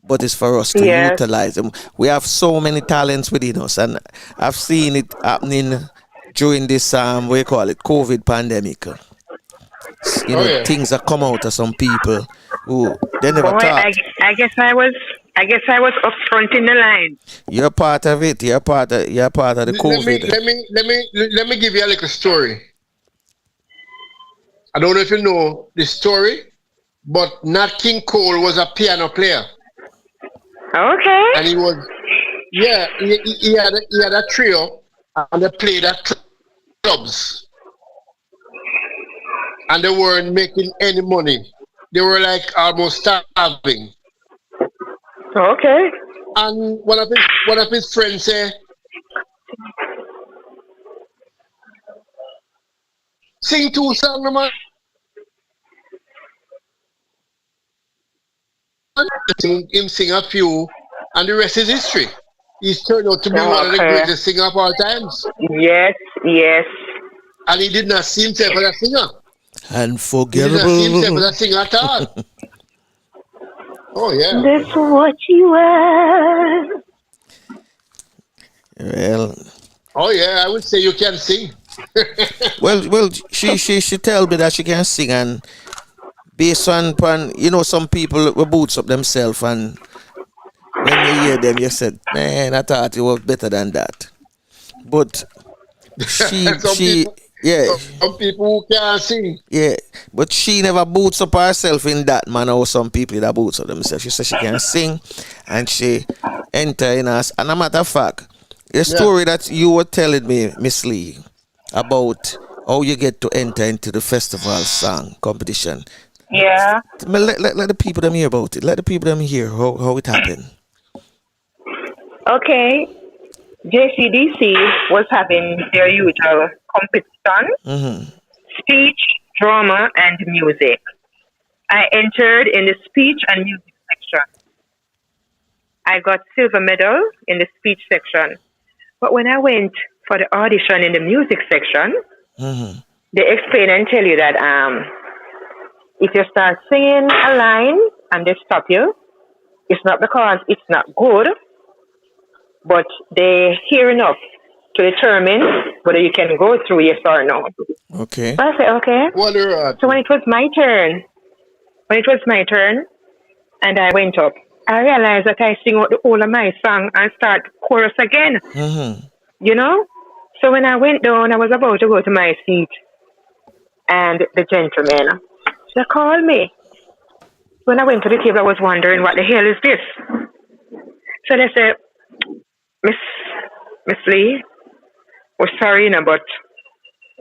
But it's for us to Yes. utilize them. We have so many talents within us, and I've seen it happening during this what you call it, COVID pandemic. Oh yeah. Things that come out of some people who they never Boy, thought. I guess I was up front in the line. You're part of it. You're part of the COVID. Let me give you a little story. I don't know if you know this story, but Nat King Cole was a piano player. Okay. And he was, he had a trio, and they played at clubs, and they weren't making any money. They were like almost starving. Okay. And one of his friends said, "Sing 2 songs, man." Him sing a few, and the rest is history. He's turned out to be one of the Okay. greatest singers of all times. Yes. And he did not see himself as a singer. He did not see himself as Unforgettable. a singer at all. Oh yeah. That's what you are. Well, Oh yeah, I would say you can sing. well, she tell me that she can sing, and based on some people will boots up themselves, and when you hear them, you said, man, I thought it was better than that. But she Some people who can't sing. yeah, but she never boots up herself in that manner. Or some people that boots up themselves. She says she can sing, and she enter in us. And a matter of fact, the story that you were telling me, Miss Lee, about how you get to enter into the festival song competition. Yeah. Let the people them hear about it. Let the people them hear how it happened. Okay. JCDC was having their usual competition, speech, drama, and music. I entered in the speech and music section. I got silver medal in the speech section. But when I went for the audition in the music section, they explain and tell you that if you start singing a line and they stop you, it's not because it's not good, but they hear enough to determine whether you can go through yes or no. Okay. So I said, okay. So when it was my turn, and I went up, I realized that I sing out the whole of my song and start chorus again. So when I went down, I was about to go to my seat, and the gentleman, they called me. When I went to the table, I was wondering, what the hell is this? So they said, Miss Lee, we're sorry, but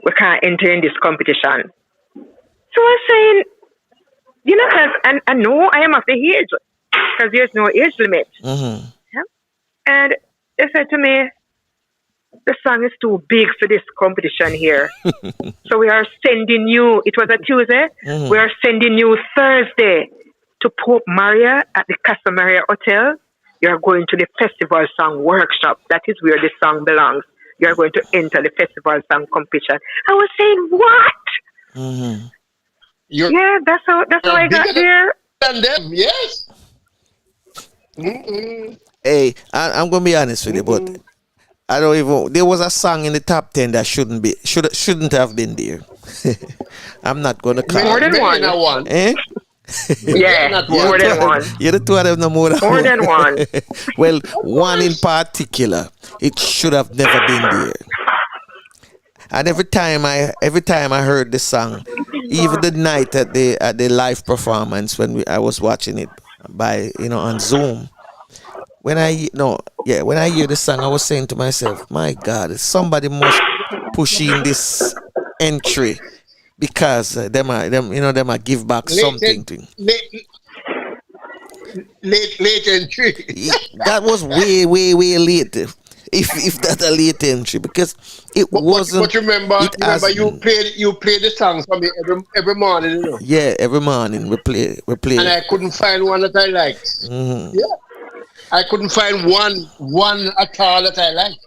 we can't enter in this competition. So I was saying, because I know I am of the age, because there's no age limit. Yeah? And they said to me, the song is too big for this competition here. So we are sending you, it was a Tuesday, we are sending you Thursday to Pope Maria at the Casa Maria Hotel. You're going to the festival song workshop. That is where the song belongs. You're going to enter the festival song competition. I was saying, what? Yeah, that's how I got there. Than them, yes. Hey, I'm gonna be honest with you, but I don't even. There was a song in the top 10 that shouldn't have been there. I'm not gonna call. More than one. Eh? Yeah, more than one. You're the two of them, no more than one. Well, one in particular, it should have never been there. And every time I heard the song, even the night at the live performance when I was watching it by on Zoom, when I hear the song, I was saying to myself, my God, somebody must push in this entry because them are give back something to late entry. That was way late. If that's a late entry, because it wasn't. But remember, you played the songs for me every morning, Yeah, every morning we play. And I couldn't find one that I liked. Yeah, I couldn't find one at all that I liked.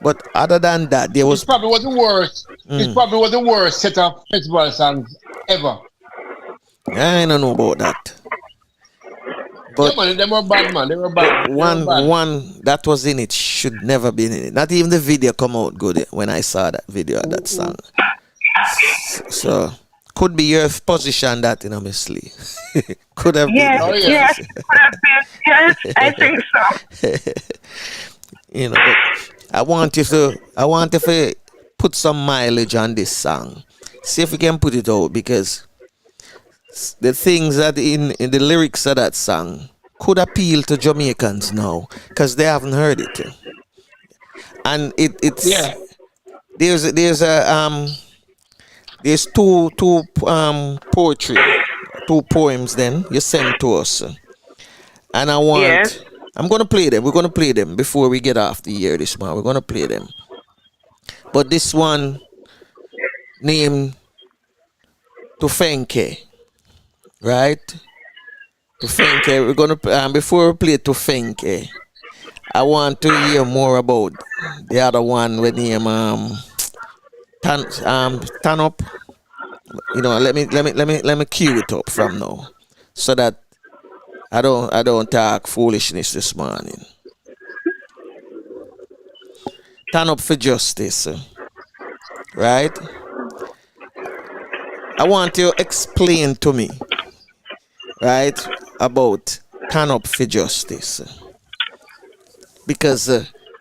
But other than that, there was. It probably was the worst. It probably was the worst set of festival songs ever. I don't know about that. But yeah, man, they were bad, man. They were bad. One that was in it should never be in it. Not even the video come out good when I saw that video of that song. So could be your position that Miss Lee. Could have been. Yes, could have been. Yes, I think so. But I want you to put some mileage on this song. See if we can put it out, because the things that in the lyrics of that song could appeal to Jamaicans now, because they haven't heard it. And it's there's two poetry, 2 poems then you sent to us, and I'm gonna play them. We're gonna play them before we get off the air this month. We're gonna play them, but this one named Tufenke. Right? Tufenke, we're gonna before we play Tufenke, I want to hear more about the other one with name Turn Up. Let me cue it up from now, so that I don't talk foolishness this morning. Turn up for justice, right? I want you to explain to me, right, about turn up for justice, because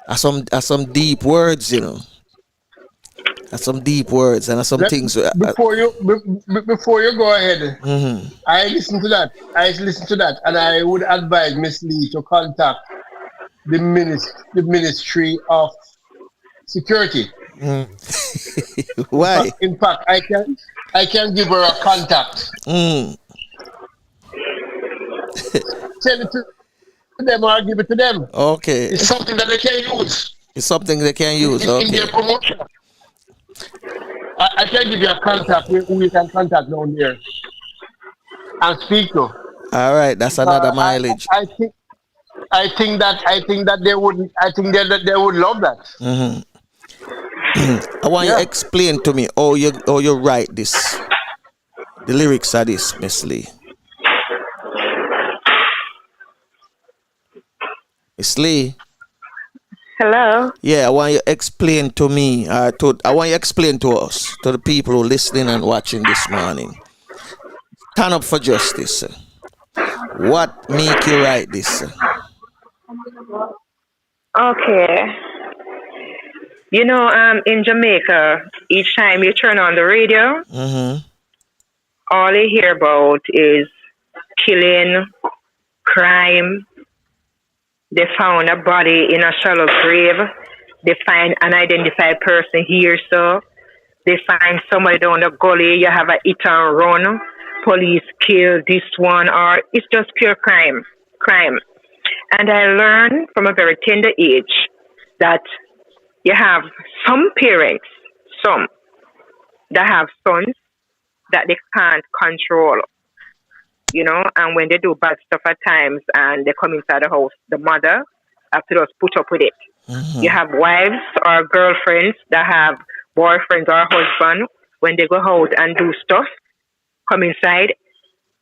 are some deep words, are some deep words and some things. Before you go ahead, I listen to that, and I would advise Miss Lee to contact the Ministry of Security. Why? In fact, I can give her a contact. Send it to them or give it to them. Okay. It's something that they can use. It's something they can use. In their promotion. I can give you a contact who you can contact down there and speak to. All right, that's another mileage. I think that they would love that. I want you to explain to me how you write this. The lyrics are this, Miss Lee. Miss Lee. Hello. Yeah, I want you to explain to me. I want you to explain to us, to the people who are listening and watching this morning. Turn up for justice. What make you write this? Okay. In Jamaica, each time you turn on the radio, all you hear about is killing, crime. They found a body in a shallow grave. They find an unidentified person here, so they find somebody down the gully. You have a hit and run. Police kill this one, or it's just pure crime. And I learned from a very tender age that You have some parents, some that have sons that they can't control, and when they do bad stuff at times and they come inside the house, the mother have to just put up with it. You have wives or girlfriends that have boyfriends or husband when they go out and do stuff, come inside.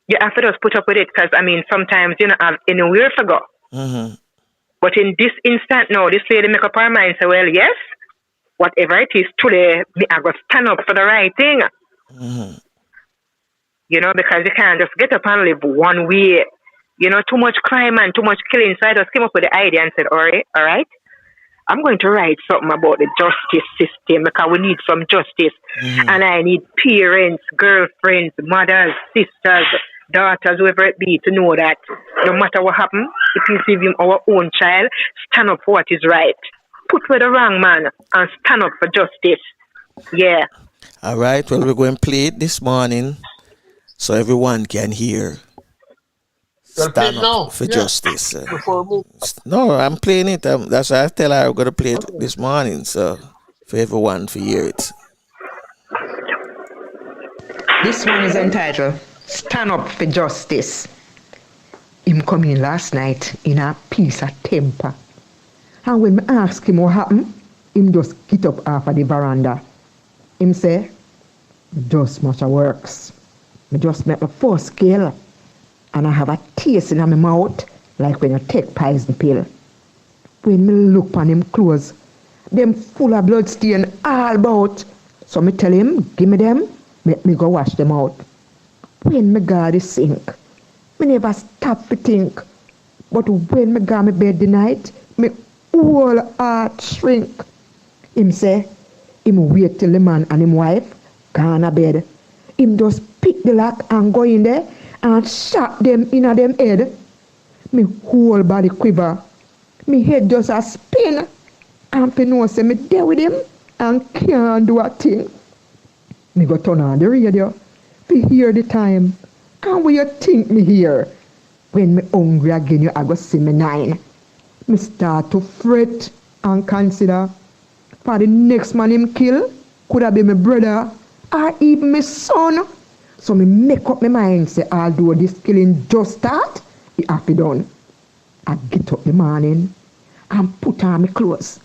You have to just put up with it because, sometimes you don't have anywhere to go. But in this instant now, this lady make up her mind and say, well, yes, whatever it is today, I got to stand up for the right thing. Because you can't just get up and live one way. Too much crime and too much killing. So I just came up with the idea and said, all right, I'm going to write something about the justice system because we need some justice. And I need parents, girlfriends, mothers, sisters, daughters, whoever it be, to know that no matter what happens, if it's even our own child, stand up for what is right. Put away the wrong man and stand up for justice. Yeah. All right. Well, we're going to play it this morning so everyone can hear. Stand up for justice. No, I'm playing it. That's why I tell her I'm going to play it this morning, so for everyone to hear it. This one is entitled Stand Up for Justice. Him come in last night in a piece of temper. And when I ask him what happened, him just get up off of the veranda. Him say, just much works. I just make my first scale. And I have a taste in my mouth like when you take poison pill. When me look on him clothes, them full of blood stain all about. So me tell him, give me them, make me go wash them out. When me go to the sink, me never stop to think. But when me go to my bed the night, me whole heart shrink. Him say, him wait till the man and him wife gone to bed. Him just pick the lock and go in there and shot them in a them head. Me whole body quiver. Me head just a spin. And me know say me there with him and can't do a thing. Me go turn on the radio to hear the time. And what you think me hear? When me hungry again, you I go see me 9. Me start to fret and consider for the next man him kill could have been my brother or even my son. So me make up my mind, say, although this killing just start, it have to done. I get up the morning and put on my clothes.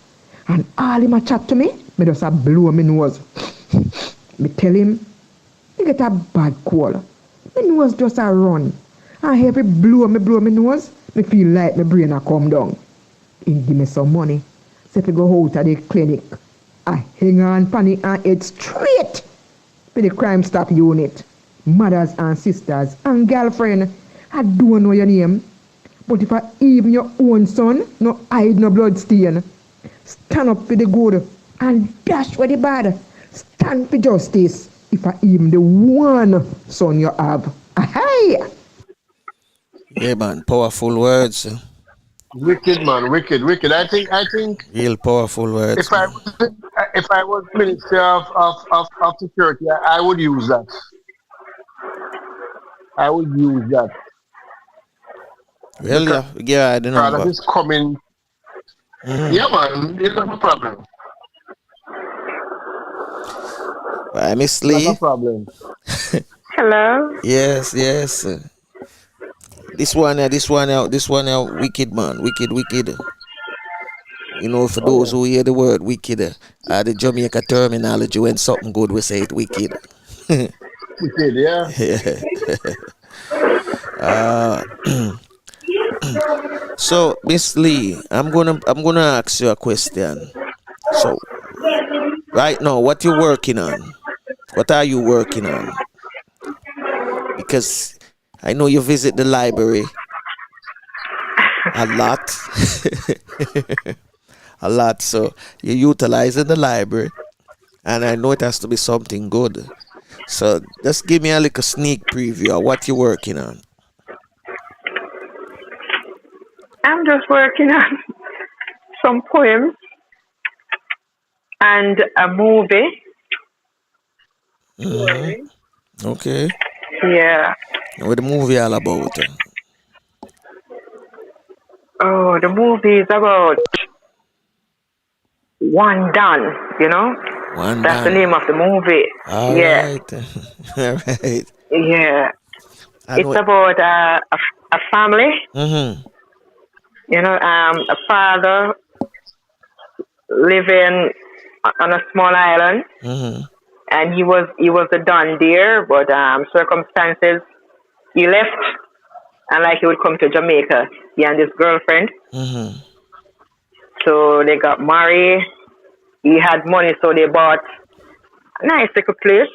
And all him a chat to me just a blow my nose. Me tell him, he get a bad cold. My nose just a run. And every blow my nose, me feel like my brain a come down. He give me some money. So if I go out of the clinic, I hang on panic and head straight to the Crime Stop unit. Mothers and sisters and girlfriend, I don't know your name. But if I even your own son, no hide no blood stain. Stand up for the good and dash for the bad. Stand for justice. If I even the one son you have. Aye. Yeah, man, powerful words. Wicked, man, wicked. I think. Real powerful words. If I was Minister of Security, I would use that. Well, yeah, I don't know. That is coming. Yeah, man, it's not a problem. Bye, Miss Lee. Not a problem. Hello? Yes. This one, wicked, man. Wicked. For those who hear the word wicked, the Jamaica terminology, when something good, we say it wicked. Wicked, yeah. So, Miss Lee, I'm gonna ask you a question. So, right now, what you working on? What are you working on? Because I know you visit the library a lot. A lot. So you're utilizing the library. And I know it has to be something good. So just give me a little sneak preview of what you're working on. I'm just working on some poems and a movie. Mm-hmm. Okay. Yeah. What the movie all about? Oh, the movie is about One Done, you know? One That's the Done. name of the movie. All Yeah. right. All right. Yeah. And It's about a family, mm-hmm. you know, a father living on a small island, Mm-hmm. and he was a Don there, but circumstances he left, and like he would come to Jamaica, he and his girlfriend. Mm-hmm. So they got married. He had money, so they bought a nice little place,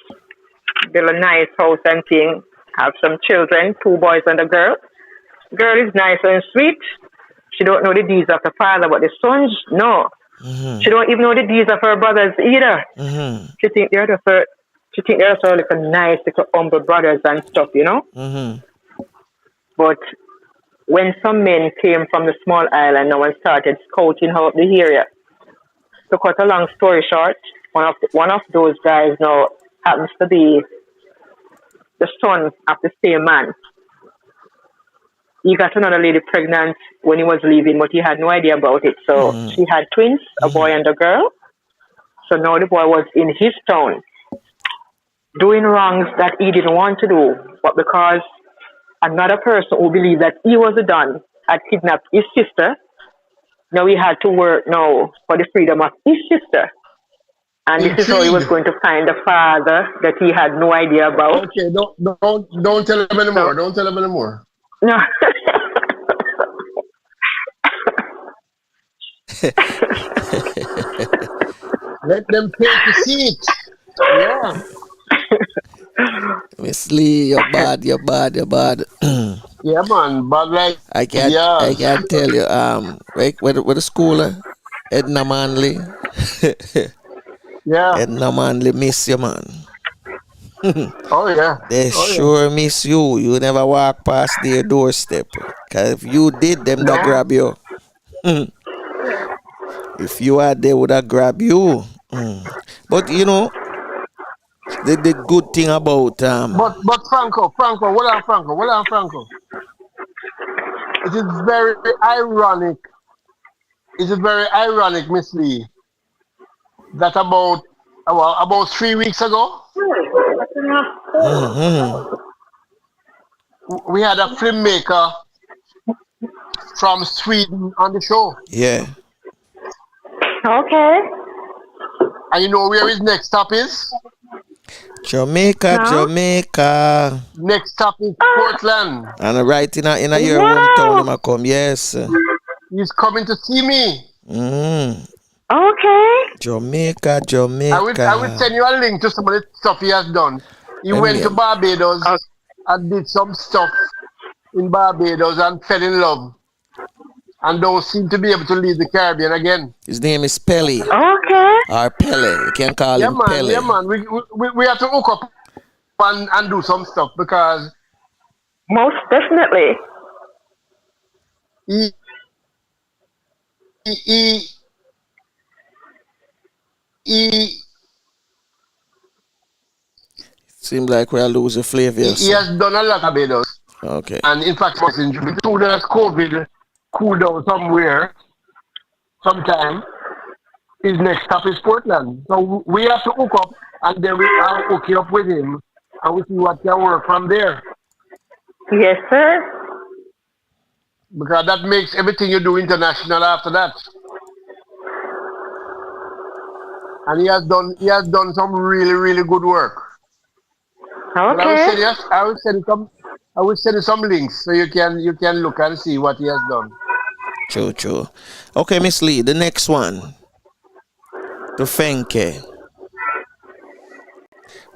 build a nice house and thing. Have some children, 2 boys and a girl. Girl is nice and sweet. She don't know the deeds of the father, but the sons, no. Mm-hmm. She don't even know the deeds of her brothers either. Mm-hmm. She think they're like a nice little humble brothers and stuff, you know. Mm-hmm. But when some men came from the small island now and started scouting out the area, to cut a long story short, one of those guys now happens to be the son of the same man. He got another lady pregnant when he was leaving, but he had no idea about it. So she had twins, a boy and a girl. So now the boy was in his town doing wrongs that he didn't want to do, but because another person who believed that he was the Don had kidnapped his sister, now he had to work now for the freedom of his sister. And this is how he was going to find the father that he had no idea about. Okay, don't tell him anymore. Don't tell him anymore. No. Let them take the seat. Yeah. Miss Lee, you're bad. Yeah, man. But like I can't tell you. Where the school? Edna Manley. Yeah. Edna Manley miss you, man. Oh yeah. They sure miss you. You never walk past their doorstep. Cause if you did, them that grab you. If you are, they would have grabbed you. But you know, the good thing about But Franco, what on Franco? It is very ironic. It is very ironic, Miss Lee, that about 3 weeks ago, we had a filmmaker from Sweden on the show. Yeah. Okay. And you know where his next stop is? Jamaica. Next stop is Portland. And right in your hometown, him a come. Yes. He's coming to see me. Okay. Jamaica. I will send you a link to some of the stuff he has done. He went to Barbados and did some stuff in Barbados and fell in love. And don't seem to be able to leave the Caribbean again. His name is Pelly. Okay. Or Pele. You can call him Pele. Yeah, man. We have to hook up and do some stuff because... Most definitely. He seems like we're losing Flavius. He has done a lot of Barbados. Okay. And in fact, was in COVID cool down somewhere, sometime. His next stop is Portland. So we have to hook up and then I'll hook you up with him and we see what can work from there. Yes, sir. Because that makes everything you do international after that. And he has done some really, really good work. Okay. I will send you some links so you can look and see what he has done. True. Okay, Miss Lee, the next one. Tufenke.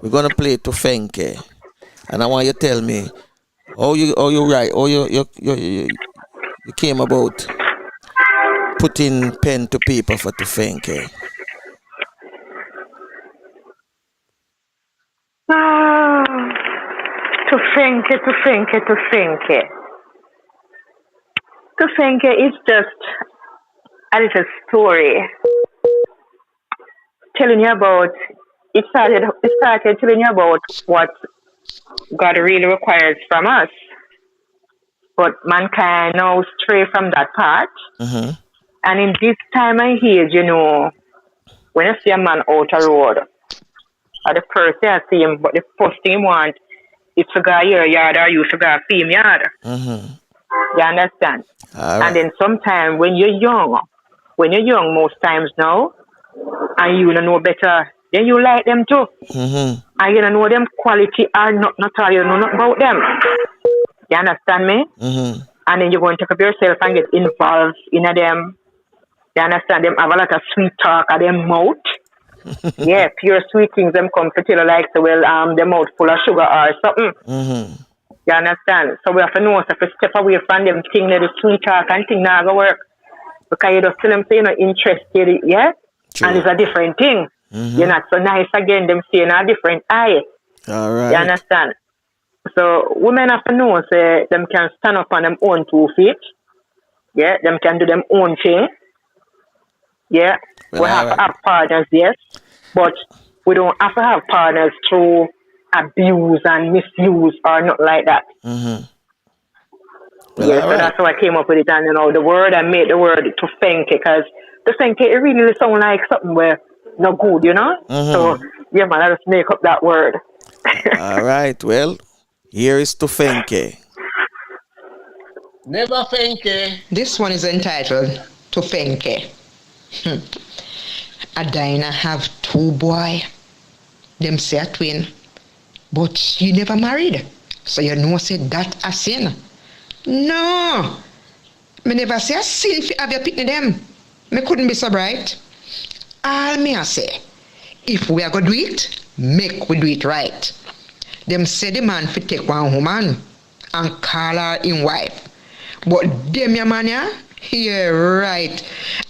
We're gonna play Tufenke. And I want you to tell me you came about putting pen to paper for Tufenke. Tufenke is just a little story telling you about. It started telling you about what God really requires from us, but mankind now stray from that path. Mm-hmm. And in this time and age, you know, when you see a man out a road, or the first day I see him, but the first thing he want is to go your yard or you to go see him yard. You understand? All And right. then sometimes when you're young most times now, and you don't know better, then you like them too. And you don't know them quality or not all, you know nothing about them. You understand me? And then you're going to take up yourself and get involved in them. You understand? Them have a lot of sweet talk at them mouth. Yeah, pure sweet things them come to tell you like, so well, the mouth full of sugar or something. You understand? So we have to know if we step away from them thing, the sweet talk and thing not going to work. Because you just tell them say you're not interested, yeah? True. And it's a different thing. You're not so nice again, them seeing a different eye. All right. You understand? So women have to know say them can stand up on them own 2 feet. Yeah, them can do them own thing. Yeah. Well, we have all to have partners, yes. But we don't have to have partners through abuse and misuse or not like that. Well, Yeah, so all right. that's how I came up with it. And the word, I made the word to fenke, because the fenke, it really sounds like something where no good, you know? So, yeah, man, I just make up that word. All right. Well, here is to Fenke. Never fenke. This one is entitled To Fenke. A diner have 2 boy. Them say a twin. But you never married. So you know say that a sin. No. Me never say a sin if you have your picnic them. Me couldn't be so bright. All me I say, if we are going to do it, make we do it right. Them say the man fi take one woman and call her in wife. But them your man yeah, right.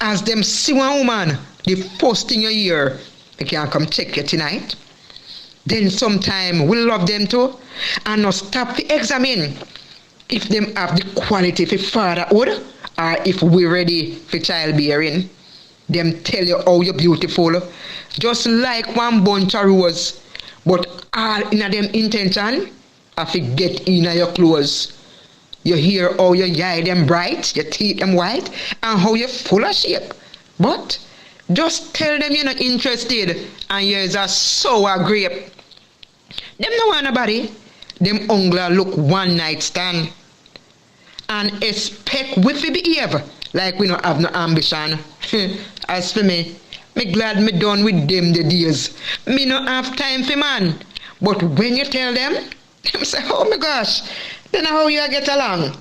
As them see one woman, the first thing you hear, they can come check you tonight. Then sometime we love them too, and not stop to examine if them have the quality for fatherhood or if we ready for childbearing. Them tell you how you're beautiful, just like one bunch of rose, but all in them intention, I get in your clothes. You hear how your eye them bright, your teeth them white, and how you're full of shape. But just tell them you're not interested, and yours are sour grape. Them no want nobody. Them only look one night stand. And expect we to behave like we don't have no ambition. As for me glad me done with them the days. Me no have time for man. But when you tell them say, oh my gosh, then how you get along?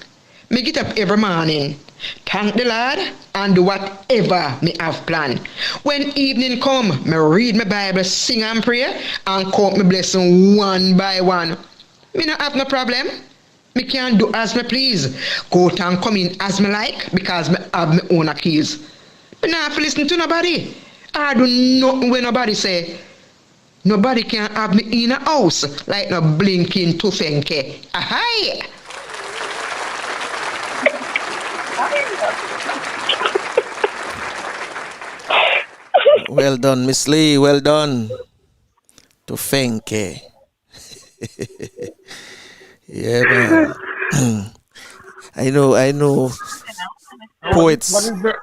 Me get up every morning, thank the Lord, and do whatever me have planned. When evening come, me read my Bible, sing and pray, and count my blessing one by one. Me no have no problem. Me can do as me please. Go out and come in as me like, because me have my own keys. Me not have to listen to nobody. I do nothing when nobody say. Nobody can have me in a house like no blinking tufenke. Ahai! Well done, Miss Lee. Well done. To Fenke. Yeah, man. I know. Poets.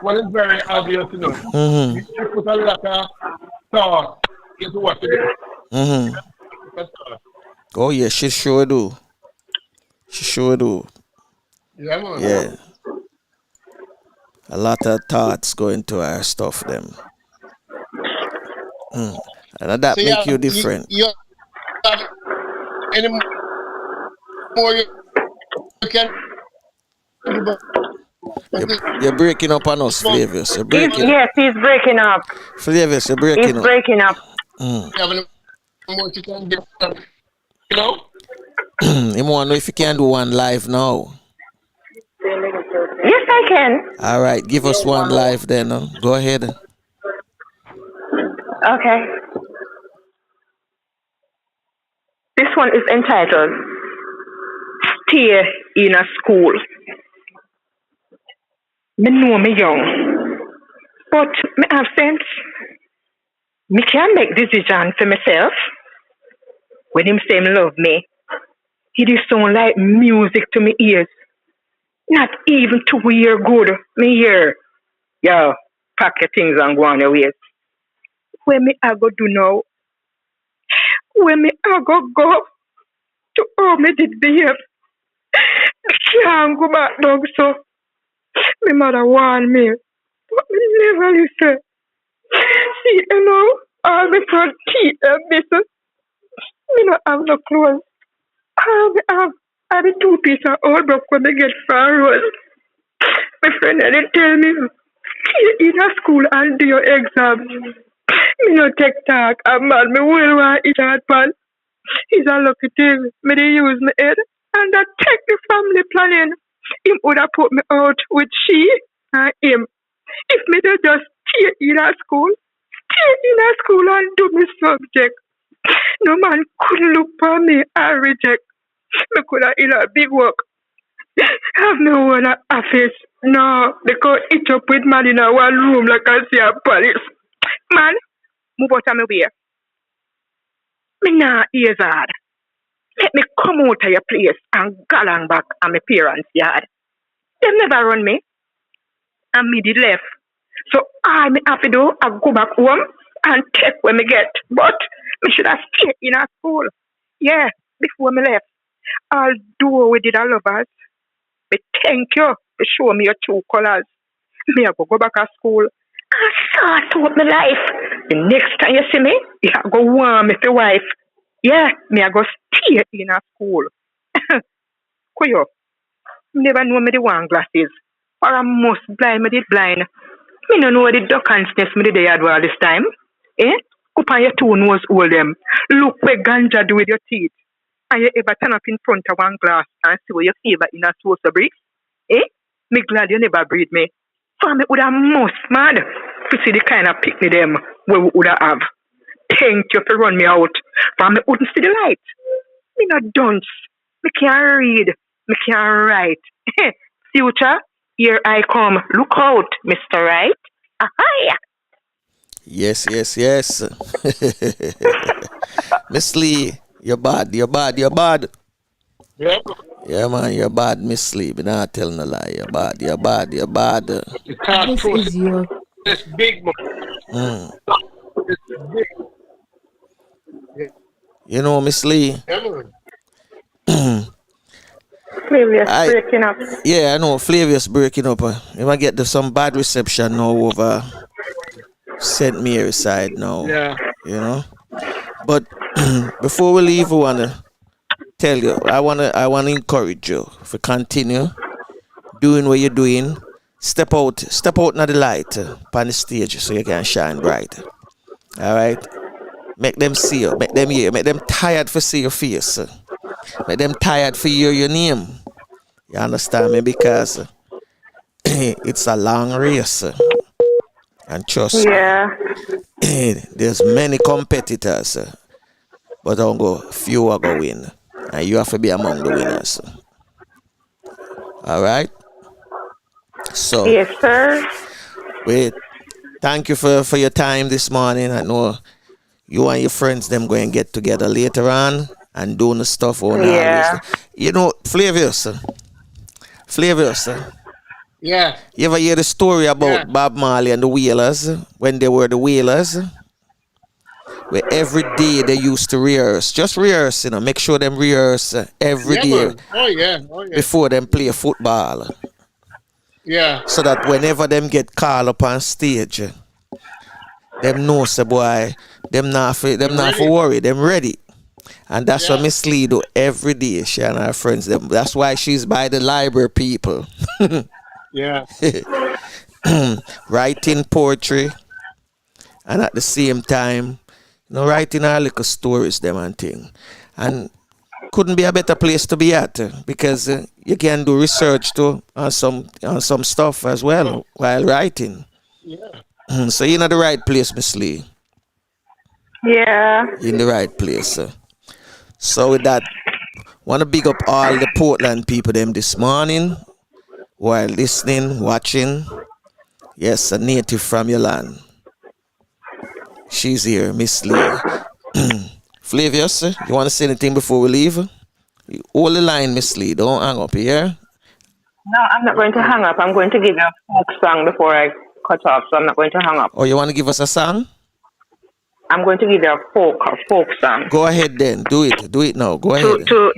What is very obvious, you know. You put a lot of thought into what you do. Oh yeah, she sure do. She sure do. Yeah, man. Yeah. A lot of thoughts go into our stuff, them. And that So make you different. You have any more you can do? You're breaking up on us, Flavius. You're breaking up. Yes, he's breaking up. Flavius, you're breaking He's up. breaking up. You have any more you can do? You know? You want to know if you can do one live now? Yes, I can. All right, give us one live then. Go ahead. Okay. This one is entitled Stay in a School. Me know me young, but me have sense. Me can make decisions for myself. When him say him love me, he do sound like music to me ears. Not even 2 year good, me hear. Yo, pack your things and go on your ways. Where me I go do now? Where me I go to how me did behave? I can't go back down so. My mother warned me, but me never listen. See, you know, all my front teeth and business. Me not have no clothes. All me have are the 2 piece of old book when me get far road. My friend they tell me, you in a school and do your exam. Me no take talk. A man, me will want it hard pan. It's a lucky thing. Me they use my head and that take the family planning. Him would have put me out with she and him. If me they just stay in a school and do me subject. No man could look for me and reject. Me could have in a big work. Have no one at office. No, because eat up with man in a one room like I see a palace. Man, move out of my way. Me nah ears hard. Let me come out of your place and galang back at my parents' yard. Them never run me. And me did left. So all me have to do, I go back home and take where me get. But me should have stayed in a school. Yeah, before me left. Although we did a lovers, but thank you for showing me your true colors. Me I go back to school and sort out my life. The next time you see me, you go warm with your wife. Yeah, me I go stay in a school. Kuyo, never know me the one glasses. Or I must blind me did blind. Me no know the duck and sniff me the yard all this time. Eh? Up on your 2 nose hold them. Look where ganja do with your teeth. And you ever turn up in front of one glass and see what your favor in a source of bricks? Eh? Me glad you never breed me. For me would have most mad to see the kind of pick me them where we would have. Thank you for run me out. For me wouldn't see the light. Me not dunce. Me can't read. Me can't write. Future, here I come. Look out, Mr. Right. Ahaya. Yes. Miss Lee, you're bad. Yeah. Yeah, man, you're bad, Miss Lee. But not telling a lie. You're bad. You can't This throw is your this big man. This big. Yeah. You know, Miss Lee. Flavius breaking up. Yeah, I know. Flavius breaking up. You might get some bad reception now over St. Mary's side now. Yeah. You know? But before we leave, I wanna tell you, I wanna encourage you to continue doing what you're doing. Step out into the light on the stage so you can shine bright. Alright? Make them see you, make them hear, make them tired for see your face. Make them tired for hear your name. You understand me? Because it's a long race. And trust me, there's many competitors. But few are going to win. And you have to be among the winners. Alright? So, yes, sir. Wait. Thank you for your time this morning. I know you and your friends them going to get together later on and doing the stuff on you know, Flavius. Yeah. You ever hear the story about Bob Marley and the Wailers when they were the Wailers? Where every day they used to rehearse. Just rehearse, make sure them rehearse every day. Man. Oh yeah. Before them play football. Yeah. So that whenever them get called up on stage, them know say boy, them not for worry, them ready. And that's what Miss Lee do every day, she and her friends. Them. That's why she's by the library people. Yeah. Writing poetry and at the same time, writing our little stories, them and thing. And couldn't be a better place to be at because you can do research too on some stuff as well while writing. Yeah. So you're in the right place, Miss Lee. Yeah. You're in the right place. So with that, want to big up all the Portland people them this morning while listening, watching. Yes, a native from your land. She's here, Miss Lee. Flavius, you want to say anything before we leave? You hold the line, Miss Lee. Don't hang up here. No, I'm not going to hang up. I'm going to give you a folk song before I cut off, so I'm not going to hang up. Oh, you want to give us a song? I'm going to give you a folk song. Go ahead then. Do it now. Go ahead. To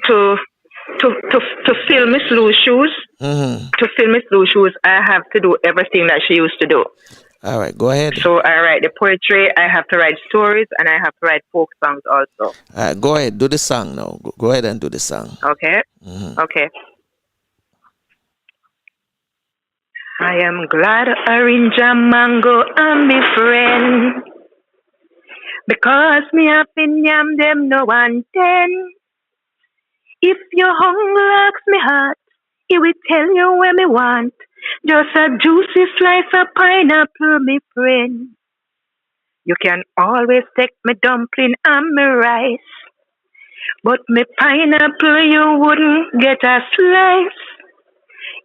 fill Miss Lou's shoes. Mm-hmm. To fill Miss Lou's shoes, I have to do everything that she used to do. All right, go ahead. So I write the poetry, I have to write stories, and I have to write folk songs also. All right, go ahead. Do the song now. Go ahead and do the song. Okay? Mm-hmm. Okay. I am glad orange and mango are my friend, because me have been yam them no one then. If your hunger asks me heart, it will tell you where me want. Just a juicy slice of pineapple, me friend. You can always take me dumpling and me rice, but me pineapple you wouldn't get a slice.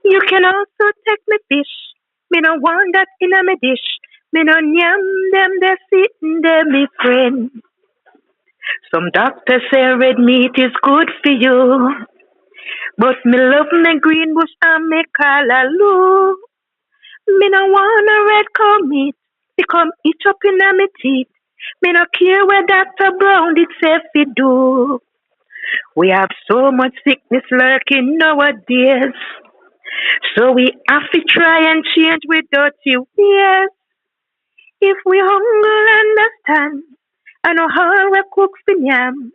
You can also take me fish. Me no want that in a me dish. Me no yam them, they sitting there, me friend. Some doctors say red meat is good for you, but me love me green bush and me callaloo. Me no want a red cow meat, become itch up in a me teeth. Me no care where Dr. Brown did say fi do. We have so much sickness lurking nowadays, so we have to try and change with dirty ways. If we hunger understand, I know how we cook for yam,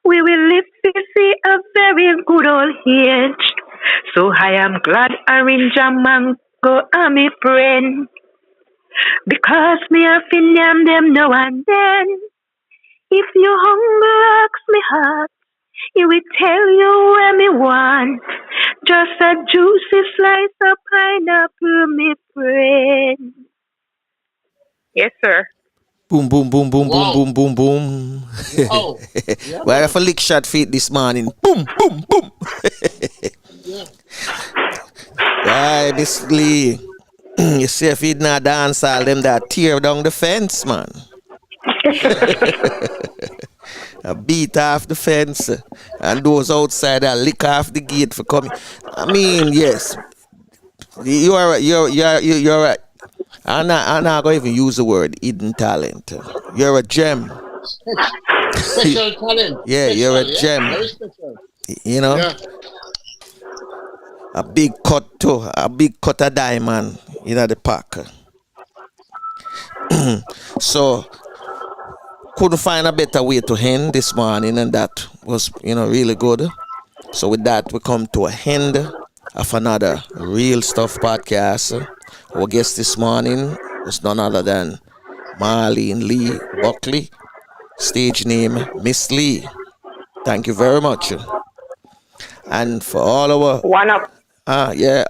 we will live to see a very good old age. So I am glad orange and mango are my friend, because me have been yam them now and then. If you hunger ask me heart, it will tell you where me want. Just a juicy slice of pineapple, me friend. Yes, sir. Boom, boom, boom, boom, Wow. boom, boom, boom, boom. Wow. Yeah, We have a lick shot feet this morning. Boom, boom, boom. yeah. Right, Miss Lee. You see if you not dance all them that tear down the fence, man. I beat off the fence, and those outside that lick off the gate for coming. I mean, yes, you're right. I'm not going to even use the word hidden talent. You're a gem. Special talent. Yeah, Special, you're a yeah. gem. Very special. You know, Yeah. a big cut too, a big cut of diamond in the pack. So couldn't find a better way to end this morning, and that was, really good. So with that, we come to a end of another Real Stuff podcast. Our guest this morning was none other than Marlene Lee Buckley, stage name Miss Lee. Thank you very much. And for all our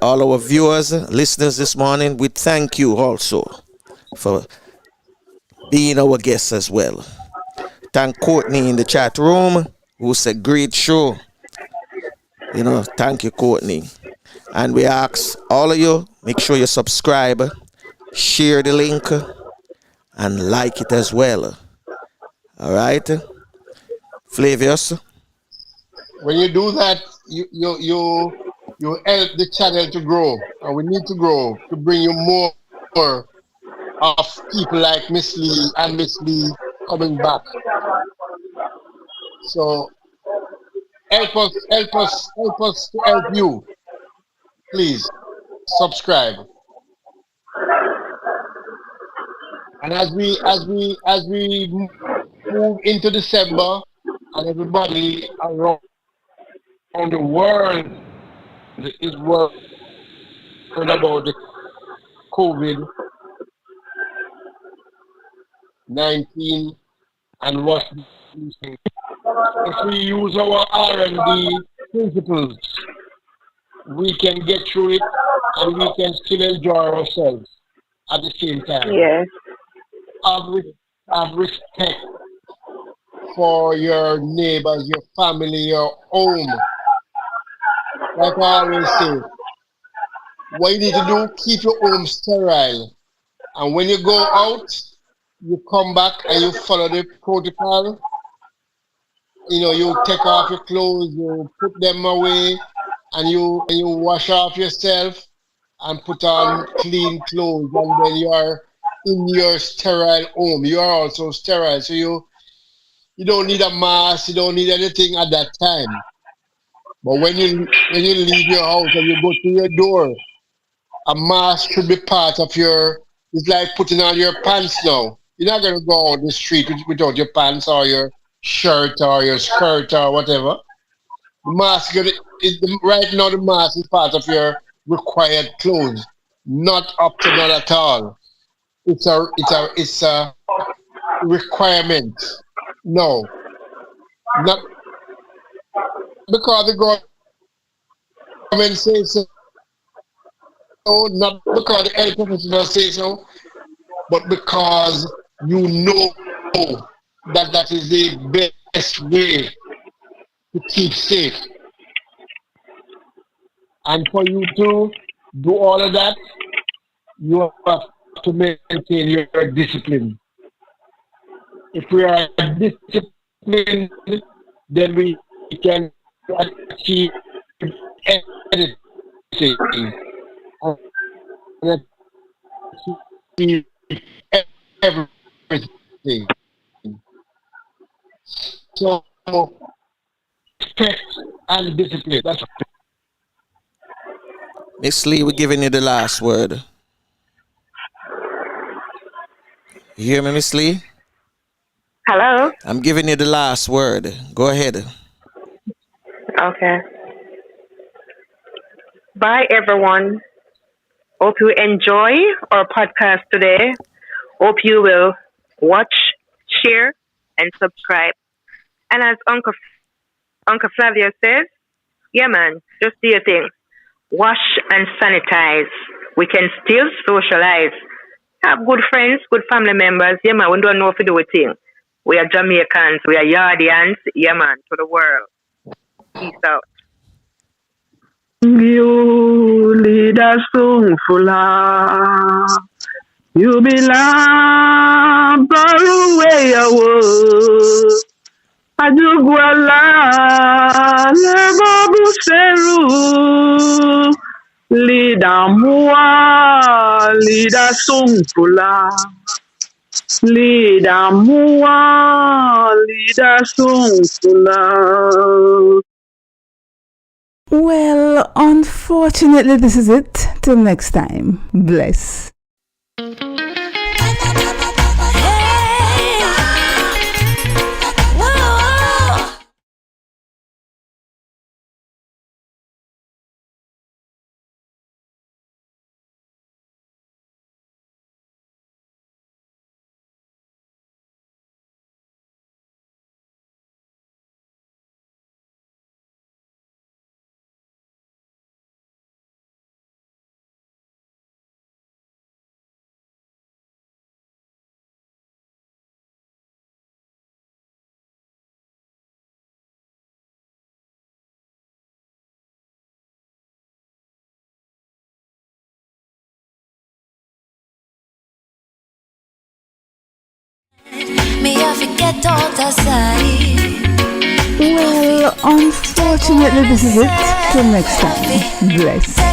all our viewers, listeners this morning, we thank you also for being our guests as well. Thank Courtney in the chat room, who said great show. Thank you, Courtney. And we ask all of you, make sure you subscribe, share the link, and like it as well. All right, Flavius. When you do that, you help the channel to grow, and we need to grow to bring you more of people like Miss Lee and Miss Lee coming back. So help us to help you. Please subscribe. And as we move into December, and everybody around the world is worried about the COVID-19 and what we say. If we use our R&D principles, we can get through it and we can still enjoy ourselves at the same time. Yes. Have respect for your neighbors, your family, your home. Like I always say, what you need to do, keep your home sterile. And when you go out, you come back and you follow the protocol. You take off your clothes, you put them away, and you wash off yourself and put on clean clothes, and then you are in your sterile home. You are also sterile, so you don't need a mask. You don't need anything at that time. But when you leave your house and you go to your door, a mask should be part of your. It's like putting on your pants now. You're not gonna go out the street without your pants or your shirt or your skirt or whatever. The mask right now. The mask is part of your required clothes, not optional at all. It's a requirement. No, not because the government says so, not because the health professionals say so, but because you know that is the best way to keep safe. And for you to do all of that, you have to maintain your discipline. If we are disciplined, then we can achieve anything. Achieve everything. So, respect and discipline. That's Miss Lee, we're giving you the last word. You hear me, Miss Lee? Hello? I'm giving you the last word. Go ahead. Okay. Bye, everyone. Hope you enjoy our podcast today. Hope you will watch, share, and subscribe. And as Uncle Flavius says, yeah, man, just do your thing. Wash and sanitize. We can still socialize. Have good friends, good family members. Yeah, man, we don't know if we do a thing. We are Jamaicans. We are Yardians. Yeah, man, to the world. Peace out. You lead us song fulla. You belong far away away. Ajuguala lebo buseru. Lida mua, lida song fulla. Lida mua, lida song fulla. Well, unfortunately, this is it. Till next time. Bless. Me, I forget all the side. Well, unfortunately, this is it. Till next time. Bless.